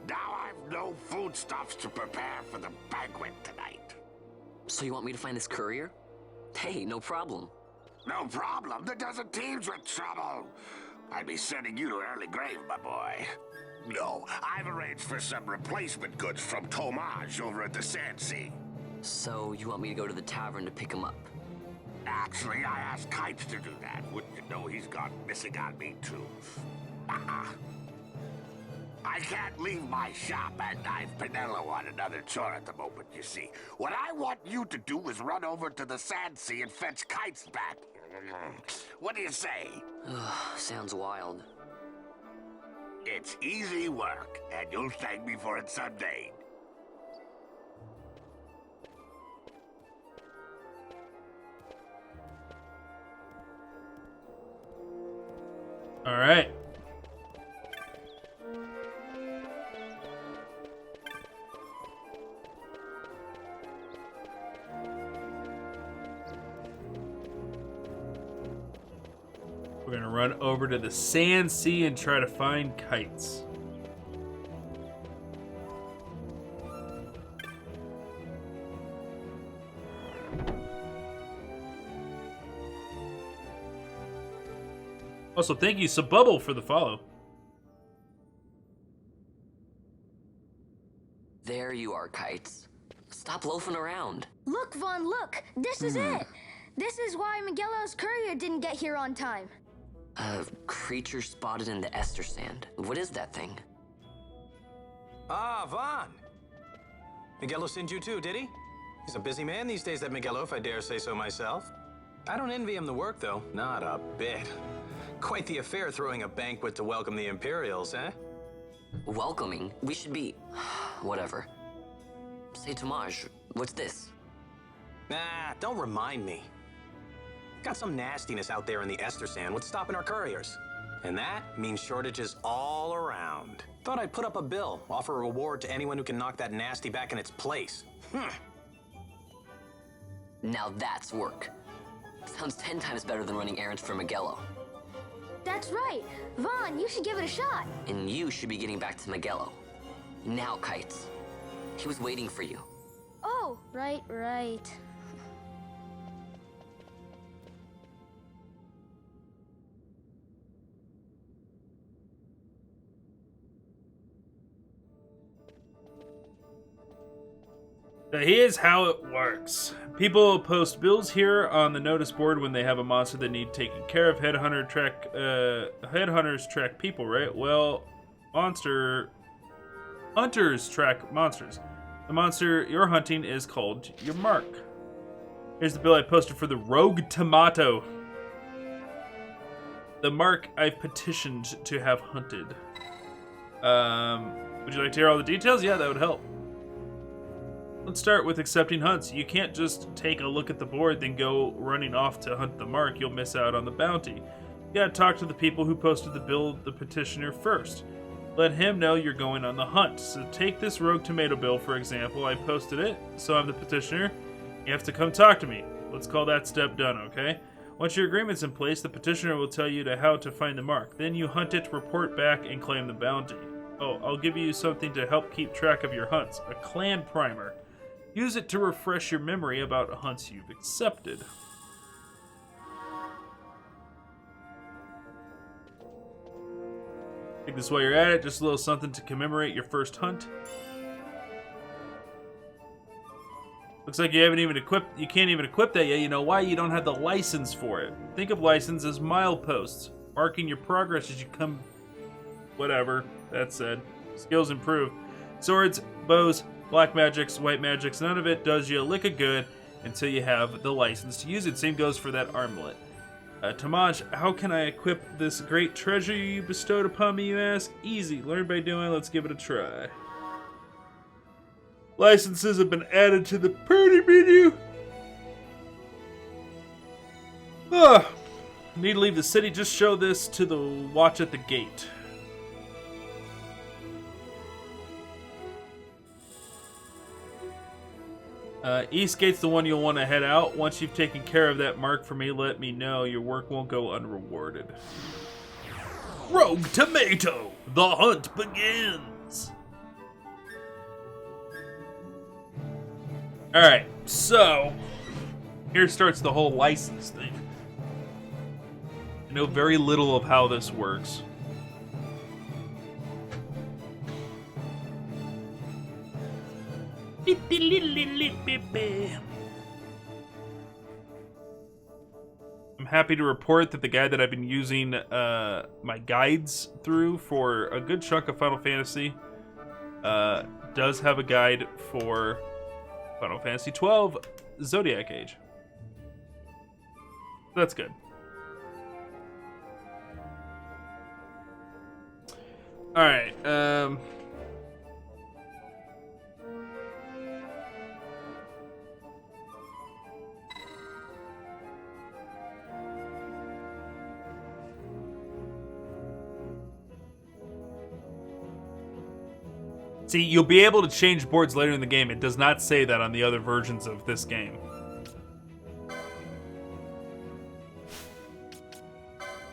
Now I've no foodstuffs to prepare for the banquet tonight. So you want me to find this courier? Hey, no problem. No problem. The desert teems with trouble. I'd be sending you to early grave, my boy. No, I've arranged for some replacement goods from Tomage over at the Sand Sea. So you want me to go to the tavern to pick him up? Actually, I asked Kites to do that. Wouldn't you know he's gone missing on me, too? I can't leave my shop, and I've Penelo on another chore at the moment, you see. What I want you to do is run over to the Sand Sea and fetch Kites back. What do you say? Sounds wild. It's easy work, and you'll thank me for it someday. All right. We're gonna run over to the Sand Sea and try to find Kites. Also, thank you, Sububble, for the follow. There you are, Kites. Stop loafing around. Look, Vaughn, look! This is it! This is why Miguelo's courier didn't get here on time. Creature spotted in the Ester Sand. What is that thing? Ah, Vaughn. Miguelo sent you too, did he? He's a busy man these days, that Miguelo, if I dare say so myself. I don't envy him the work, though. Not a bit. Quite the affair throwing a banquet to welcome the Imperials, eh? Welcoming? We should be... whatever. Say, Tomage, what's this? Nah, don't remind me. Got some nastiness out there in the Ester Sand. What's stopping our couriers? And that means shortages all around. Thought I'd put up a bill, offer a reward to anyone who can knock that nasty back in its place. Now that's work. Sounds 10 times better than running errands for Miguelo. That's right. Vaughn, you should give it a shot. And you should be getting back to Miguelo. Now, Kites. He was waiting for you. Oh, right. Here's how it works. People post bills here on the notice board when they have a monster that need taken care of. Headhunters track people, right? Well, hunters track monsters. The monster you're hunting is called your mark. Here's the bill I posted for the Rogue Tomato. The mark I've petitioned to have hunted. Would you like to hear all the details? Yeah, that would help. Let's start with accepting hunts. You can't just take a look at the board, then go running off to hunt the mark. You'll miss out on the bounty. You gotta talk to the people who posted the bill, the petitioner, first. Let him know you're going on the hunt. So take this rogue tomato bill, for example. I posted it, so I'm the petitioner. You have to come talk to me. Let's call that step done, okay? Once your agreement's in place, the petitioner will tell you how to find the mark. Then you hunt it, report back, and claim the bounty. Oh, I'll give you something to help keep track of your hunts. A clan primer. Use it to refresh your memory about hunts you've accepted. Take this while you're at it, just a little something to commemorate your first hunt. Looks like you can't even equip that yet. You know why? You don't have the license for it. Think of license as mileposts, marking your progress as you come. Whatever, that said. Skills improve. Swords, bows, black magics, white magics, none of it does you a lick of good until you have the license to use it. Same goes for that armlet. Tamaj, how can I equip this great treasure you bestowed upon me, you ask? Easy. Learn by doing. Let's give it a try. Licenses have been added to the party menu. Need to leave the city. Just show this to the watch at the gate. Eastgate's the one you'll want to head out. Once you've taken care of that mark for me, let me know. Your work won't go unrewarded. Rogue Tomato! The hunt begins! Alright, so here starts the whole license thing. I know very little of how this works. I'm happy to report that the guide that I've been using my guides through for a good chunk of Final Fantasy does have a guide for Final Fantasy XII Zodiac Age. That's good. Alright, see, you'll be able to change boards later in the game. It does not say that on the other versions of this game.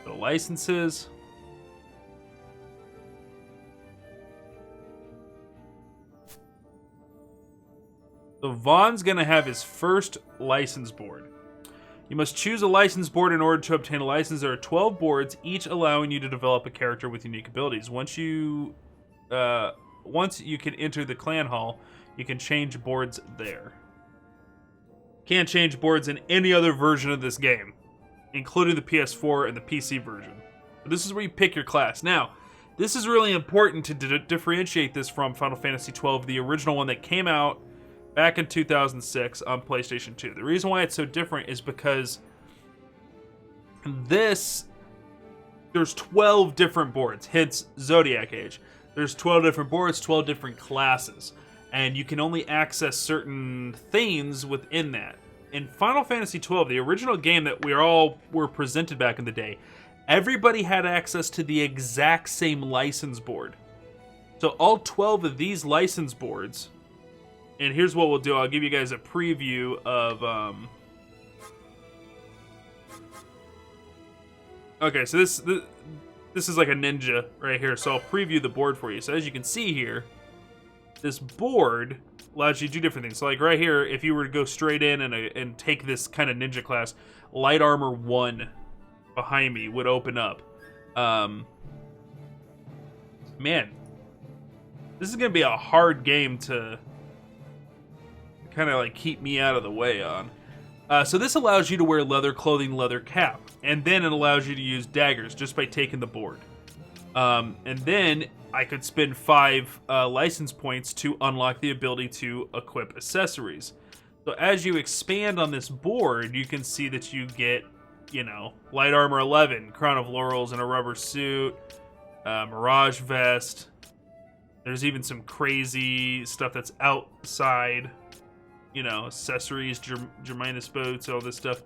The licenses. So Vaughn's going to have his first license board. You must choose a license board in order to obtain a license. There are 12 boards, each allowing you to develop a character with unique abilities. Once you can enter the clan hall, you can change boards there. Can't change boards in any other version of this game, including the PS4 and the PC version. But this is where you pick your class. Now, this is really important to differentiate this from Final Fantasy XII, the original one that came out back in 2006 on PlayStation 2. The reason why it's so different is because there's 12 different boards, hence Zodiac Age. There's 12 different boards, 12 different classes, and you can only access certain things within that. In Final Fantasy XII, the original game that we all were presented back in the day, everybody had access to the exact same license board. So all 12 of these license boards, and here's what we'll do. I'll give you guys a preview of... Okay, so this is like a ninja right here, so I'll preview the board for you. So as you can see here, this board allows you to do different things. So like right here, if you were to go straight in and take this kind of ninja class, Light Armor 1 behind me would open up. Man, this is going to be a hard game to kind of like keep me out of the way on. So this allows you to wear leather clothing, leather cap, and then it allows you to use daggers just by taking the board. And then I could spend 5 license points to unlock the ability to equip accessories. So as you expand on this board, you can see that you get, you know, Light Armor 11, Crown of Laurels and a rubber suit, Mirage Vest, There's even some crazy stuff that's outside, you know, accessories, Germanus boots, all this stuff.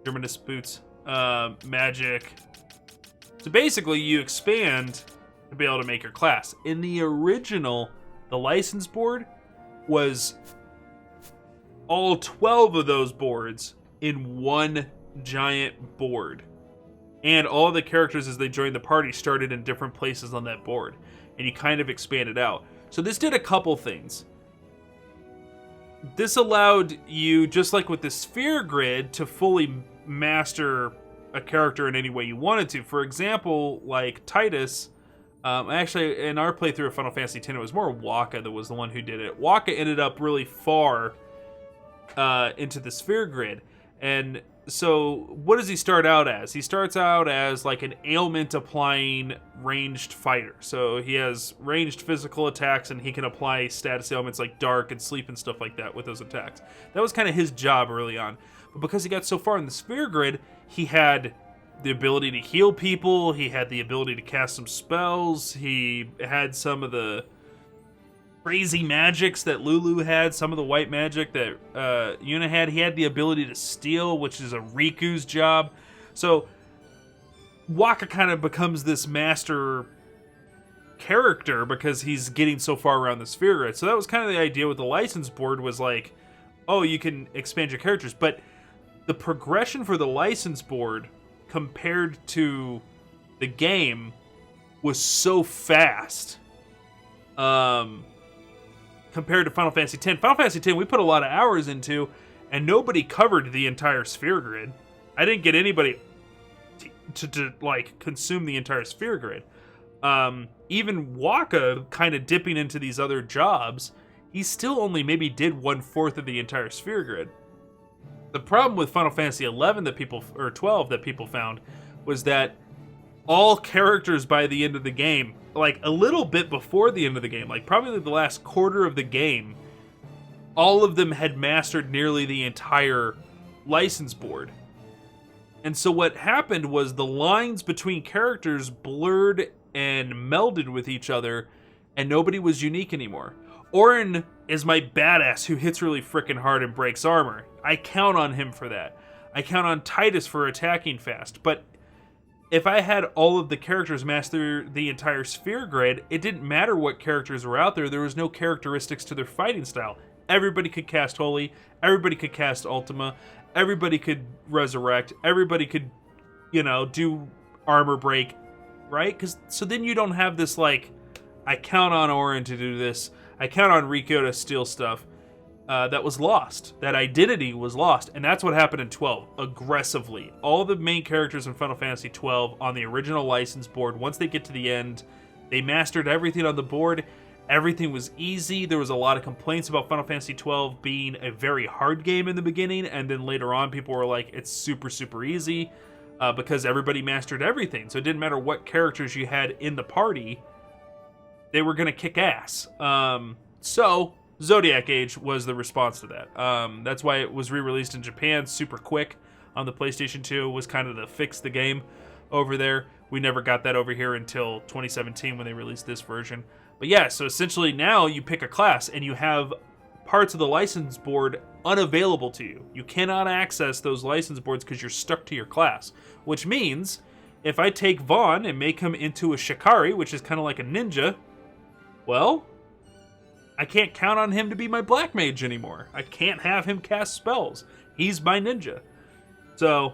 Germanus boots, magic. So basically, you expand to be able to make your class. In the original, the license board was all 12 of those boards in one giant board. And all the characters as they joined the party started in different places on that board. And you kind of expanded out. So this did a couple things. This allowed you, just like with the sphere grid, to fully master a character in any way you wanted to. For example, like Titus, actually in our playthrough of Final Fantasy X, it was more Waka that was the one who did it. Waka ended up really far into the sphere grid. And so what does he start out as? He starts out as like an ailment applying ranged fighter. So he has ranged physical attacks and he can apply status ailments like dark and sleep and stuff like that with those attacks. That was kind of his job early on. But because he got so far in the sphere grid, he had the ability to heal people, he had the ability to cast some spells, he had some of the crazy magics that Lulu had, some of the white magic that Yuna had. He had the ability to steal, which is a Riku's job. So Waka kind of becomes this master character because he's getting so far around the sphere grid. So that was kind of the idea with the license board, was like, oh, you can expand your characters. But the progression for the license board compared to the game was so fast. Compared to Final Fantasy X. Final Fantasy X, we put a lot of hours into, and nobody covered the entire sphere grid. I didn't get anybody to like consume the entire sphere grid. Even Waka kind of dipping into these other jobs, he still only maybe did 1/4 of the entire sphere grid. The problem with Final Fantasy XI that people, or 12 that people found, was that all characters by the end of the game, like a little bit before the end of the game, like probably the last quarter of the game, all of them had mastered nearly the entire license board. And so what happened was the lines between characters blurred and melded with each other, and nobody was unique anymore. Auron is my badass who hits really frickin' hard and breaks armor. I count on him for that. I count on Titus for attacking fast, but if I had all of the characters master the entire sphere grid, it didn't matter what characters were out there. There was no characteristics to their fighting style. Everybody could cast Holy. Everybody could cast Ultima. Everybody could resurrect. Everybody could, you know, do armor break, right? So then you don't have this, like, I count on Auron to do this. I count on Rico to steal stuff. That was lost. That identity was lost. And that's what happened in 12, aggressively. All the main characters in Final Fantasy 12 on the original license board, once they get to the end, they mastered everything on the board. Everything was easy. There was a lot of complaints about Final Fantasy 12 being a very hard game in the beginning, and then later on people were like, it's super, super easy, because everybody mastered everything. So it didn't matter what characters you had in the party, they were going to kick ass. So Zodiac Age was the response to that. That's why it was re-released in Japan super quick on the PlayStation 2. Was kind of to fix the game over there. We never got that over here until 2017 when they released this version. But yeah, so essentially now you pick a class and you have parts of the license board unavailable to you. You cannot access those license boards because you're stuck to your class. Which means if I take Vaughn and make him into a Shikari, which is kind of like a ninja, well, I can't count on him to be my black mage anymore. I can't have him cast spells. He's my ninja. So,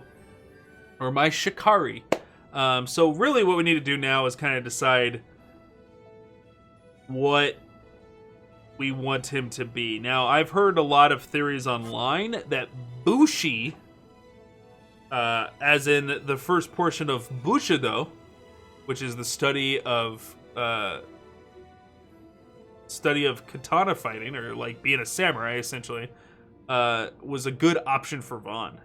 or my Shikari. So really what we need to do now is kind of decide what we want him to be. Now, I've heard a lot of theories online that Bushi, as in the first portion of Bushido, which is the study of katana fighting, or like being a samurai essentially, was a good option for Vaughn.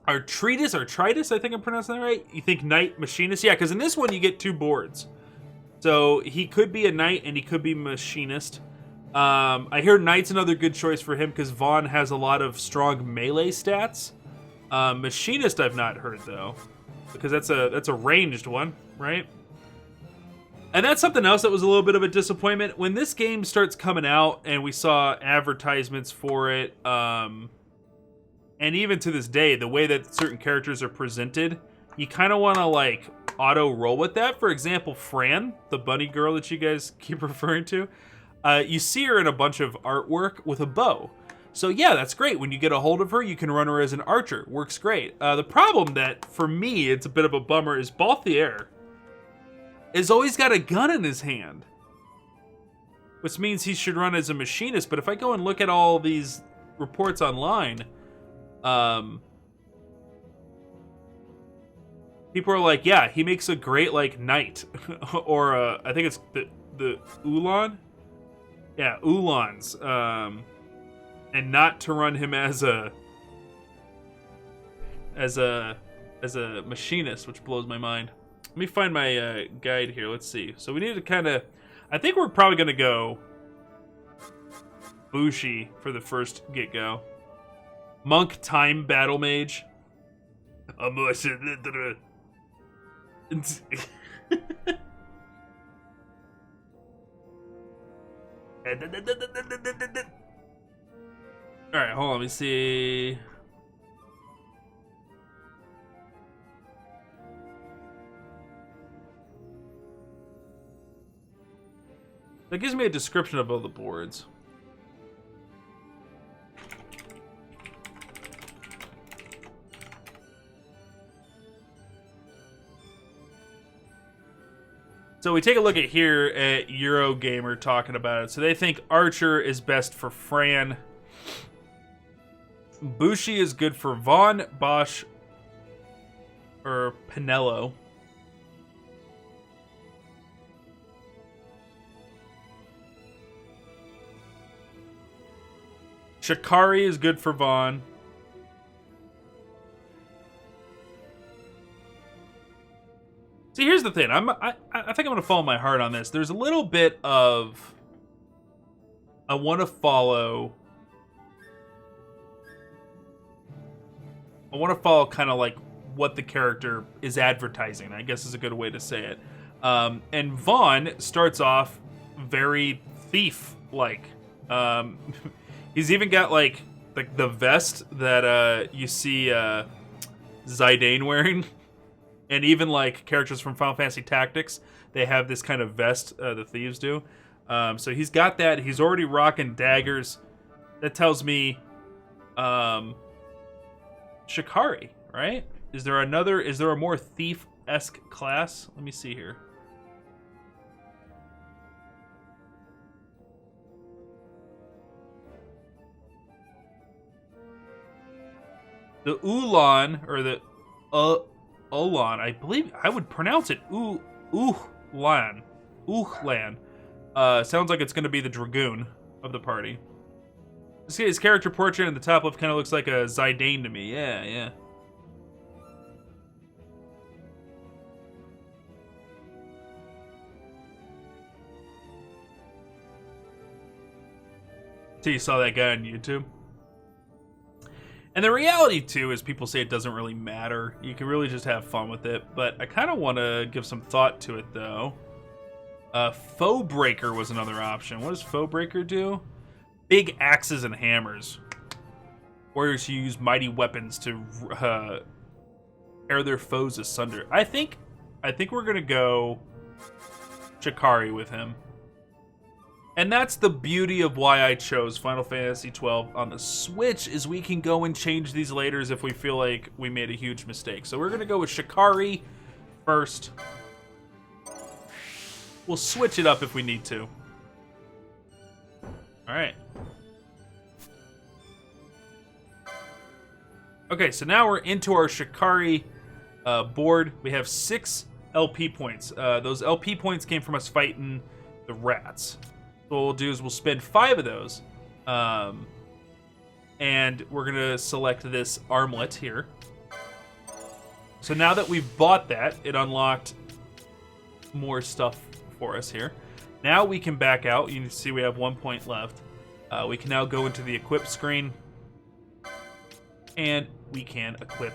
Artritis, I think I'm pronouncing that right. You think Knight Machinist? Yeah, because in this one you get 2 boards. So he could be a Knight and he could be Machinist. I hear Knight's another good choice for him because Vaughn has a lot of strong melee stats. Machinist I've not heard though, because that's a ranged one, right? And that's something else that was a little bit of a disappointment. When this game starts coming out and we saw advertisements for it, and even to this day, the way that certain characters are presented, you kind of want to, like, auto-roll with that. For example, Fran, the bunny girl that you guys keep referring to, you see her in a bunch of artwork with a bow. So yeah, that's great. When you get a hold of her, you can run her as an archer. Works great. The problem that, for me, it's a bit of a bummer, is Balthier has always got a gun in his hand, which means he should run as a machinist. But if I go and look at all these reports online, people are like, yeah, he makes a great, like, knight. Or, I think it's the Ulan? Yeah, Ulans. And not to run him as a machinist, which blows my mind. Let me find my guide here. Let's see. So we need to kind of... I think we're probably going to go Bushi for the first get-go. Monk Time Battle Mage. Alright, hold on. Let me see... That gives me a description of all the boards. So we take a look at here at Eurogamer talking about it. So they think Archer is best for Fran. Bushi is good for Vaughn, Bosch, or Pinello. Shikari is good for Vaughn. See, here's the thing. I think I'm going to follow my heart on this. There's a little bit of... I want to follow kind of like what the character is advertising, I guess is a good way to say it. And Vaughn starts off very thief-like. He's even got like the vest that you see Zidane wearing. And even like characters from Final Fantasy Tactics, they have this kind of vest, the thieves do. So he's got that. He's already rocking daggers. That tells me Shikari, right? Is there a more thief-esque class? Let me see here. The Ulan, or the Ulan, I believe I would pronounce it Uhlan. Uhlan. Sounds like it's going to be the Dragoon of the party. His character portrait in the top left kind of looks like a Zidane to me. Yeah. So you saw that guy on YouTube? And the reality, too, is people say it doesn't really matter. You can really just have fun with it. But I kind of want to give some thought to it, though. Foe Breaker was another option. What does Foe Breaker do? Big axes and hammers. Warriors who use mighty weapons to tear their foes asunder. I think we're going to go Shikari with him. And that's the beauty of why I chose Final Fantasy XII on the Switch, is we can go and change these later if we feel like we made a huge mistake. So we're going to go with Shikari first. We'll switch it up if we need to. Alright. Okay, so now we're into our Shikari board. We have 6 LP points. Those LP points came from us fighting the rats. So what we'll do is we'll spend 5 of those. And we're going to select this armlet here. So now that we've bought that, it unlocked more stuff for us here. Now we can back out. You can see we have 1 point left. We can now go into the equip screen. And we can equip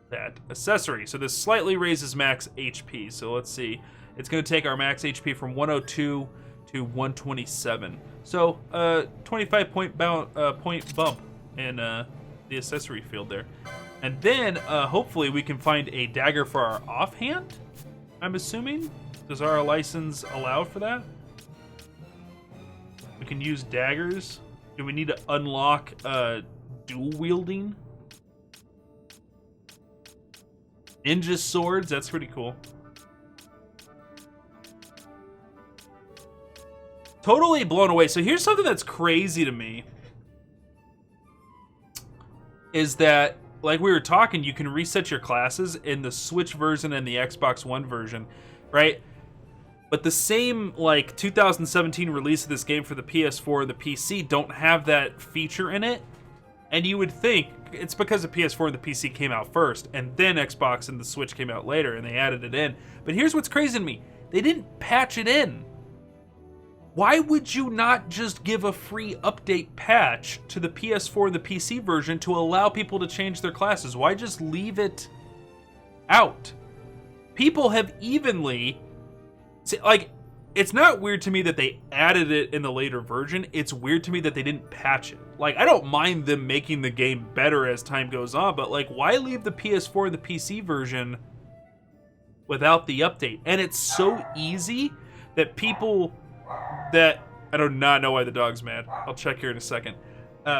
that accessory. So this slightly raises max HP. So let's see. it's going to take our max HP from 102 to 127. So, 25 point bump in the accessory field there. And then, hopefully, we can find a dagger for our offhand, I'm assuming. Does our license allow for that? We can use daggers. Do we need to unlock dual wielding? Ninja swords, that's pretty cool. Totally blown away. So here's something that's crazy to me. Is that, like we were talking, you can reset your classes in the Switch version and the Xbox One version, right? But the same, like, 2017 release of this game for the PS4 and the PC don't have that feature in it. And you would think it's because the PS4 and the PC came out first, and then Xbox and the Switch came out later, and they added it in. But here's what's crazy to me. They didn't patch it in. Why would you not just give a free update patch to the PS4 and the PC version to allow people to change their classes? Why just leave it out? People have evenly... Like, it's not weird to me that they added it in the later version. It's weird to me that they didn't patch it. Like, I don't mind them making the game better as time goes on, but, like, why leave the PS4 and the PC version without the update? And it's so easy that people... that I do not know why the dog's mad. I'll check here in a second.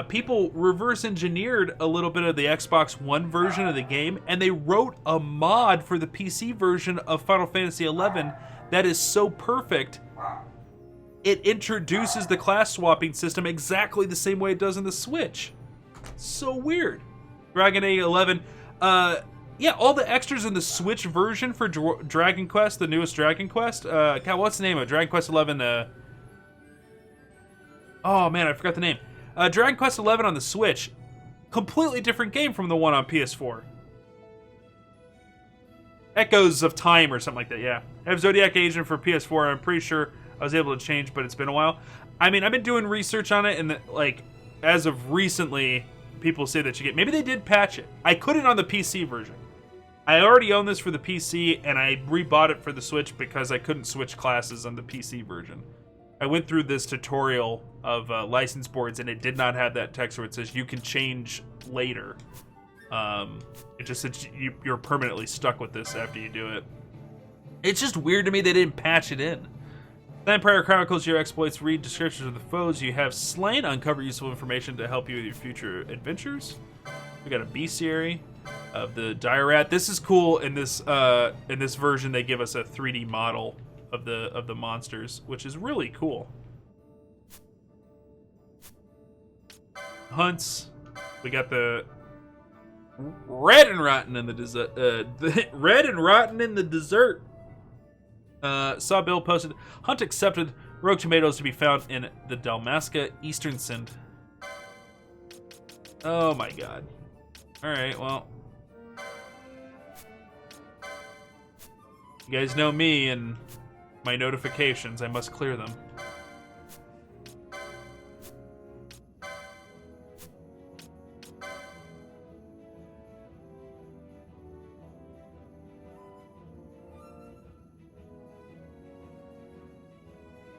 People reverse engineered a little bit of the Xbox One version of the game, and they wrote a mod for the PC version of Final Fantasy XI that is so perfect. It introduces the class swapping system exactly the same way it does in the Switch. So weird. Dragon Age 11. Yeah, all the extras in the Switch version for Dragon Quest, the newest Dragon Quest. God, what's the name of it? Dragon Quest 11. Oh man, I forgot the name. Dragon Quest 11 on the Switch. Completely different game from the one on PS4. Echoes of Time or something like that, yeah. I have Zodiac Agent for PS4. I'm pretty sure I was able to change, but it's been a while. I mean, I've been doing research on it, and like, as of recently, people say that you get... Maybe they did patch it. I couldn't on the PC version. I already own this for the PC, and I rebought it for the Switch because I couldn't switch classes on the PC version. I went through this tutorial of license boards, and it did not have that text where it says you can change later. It just says you're permanently stuck with this after you do it. It's just weird to me they didn't patch it in. The Empire Chronicles your exploits, read descriptions of the foes you have slain, uncover useful information to help you with your future adventures. We got a bestiary of the dire rat. This is cool. In this version, they give us a 3D model of the monsters, which is really cool. Hunts. We got the red and rotten in the desert. The red and rotten in the dessert. Saw Bill posted, hunt accepted. Rogue tomatoes to be found in the Dalmasca Eastern Sind. Oh my god. Alright, well. You guys know me and my notifications. I must clear them.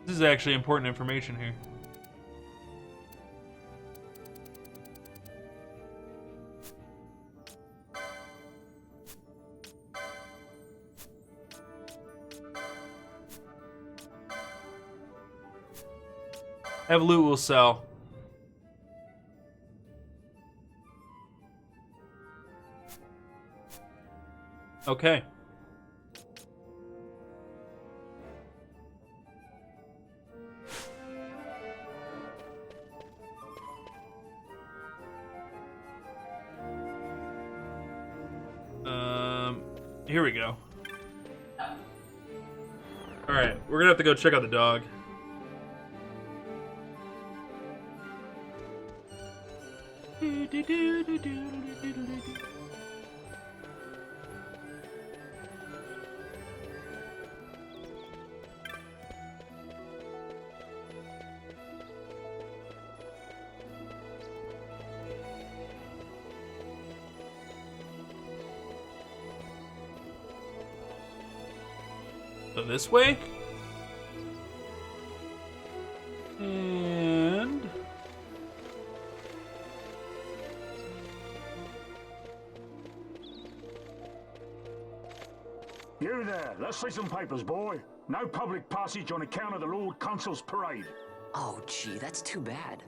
This is actually important information here. Have loot will sell. Okay. Here we go. Alright, we're gonna have to go check out the dog. So this way. And... You there, let's see some papers, boy. No public passage on account of the Lord Consul's parade. Oh, gee, that's too bad.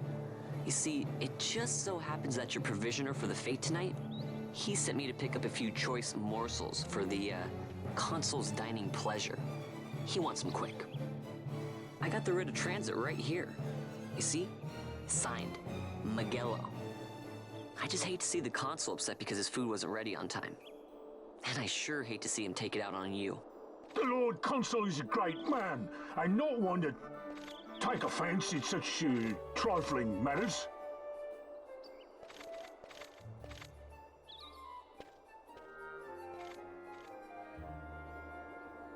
You see, it just so happens that your provisioner for the fete tonight, he sent me to pick up a few choice morsels for the, Consul's dining pleasure. He wants them quick. I got the writ of transit right here. You see? Signed, Magello. I just hate to see the Consul upset because his food wasn't ready on time. And I sure hate to see him take it out on you. The Lord Consul is a great man, and not one to take offense in such trifling matters.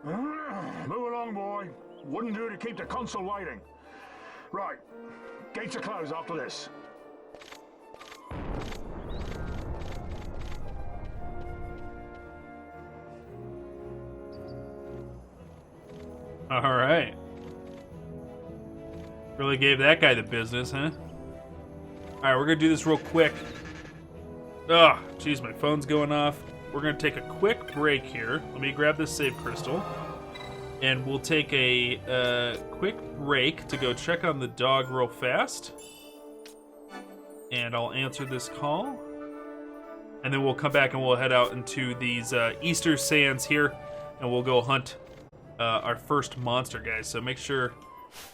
Move along, boy. Wouldn't do to keep the Consul waiting. Right, gates are closed after this. All right. Really gave that guy the business, huh? All right, we're gonna do this real quick. Oh, jeez, my phone's going off. We're gonna take a quick break here. Let me grab this save crystal, and we'll take a quick break to go check on the dog real fast. And I'll answer this call, and then we'll come back and we'll head out into these Easter sands here, and we'll go hunt our first monster, guys. So make sure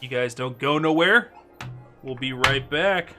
you guys don't go nowhere. We'll be right back.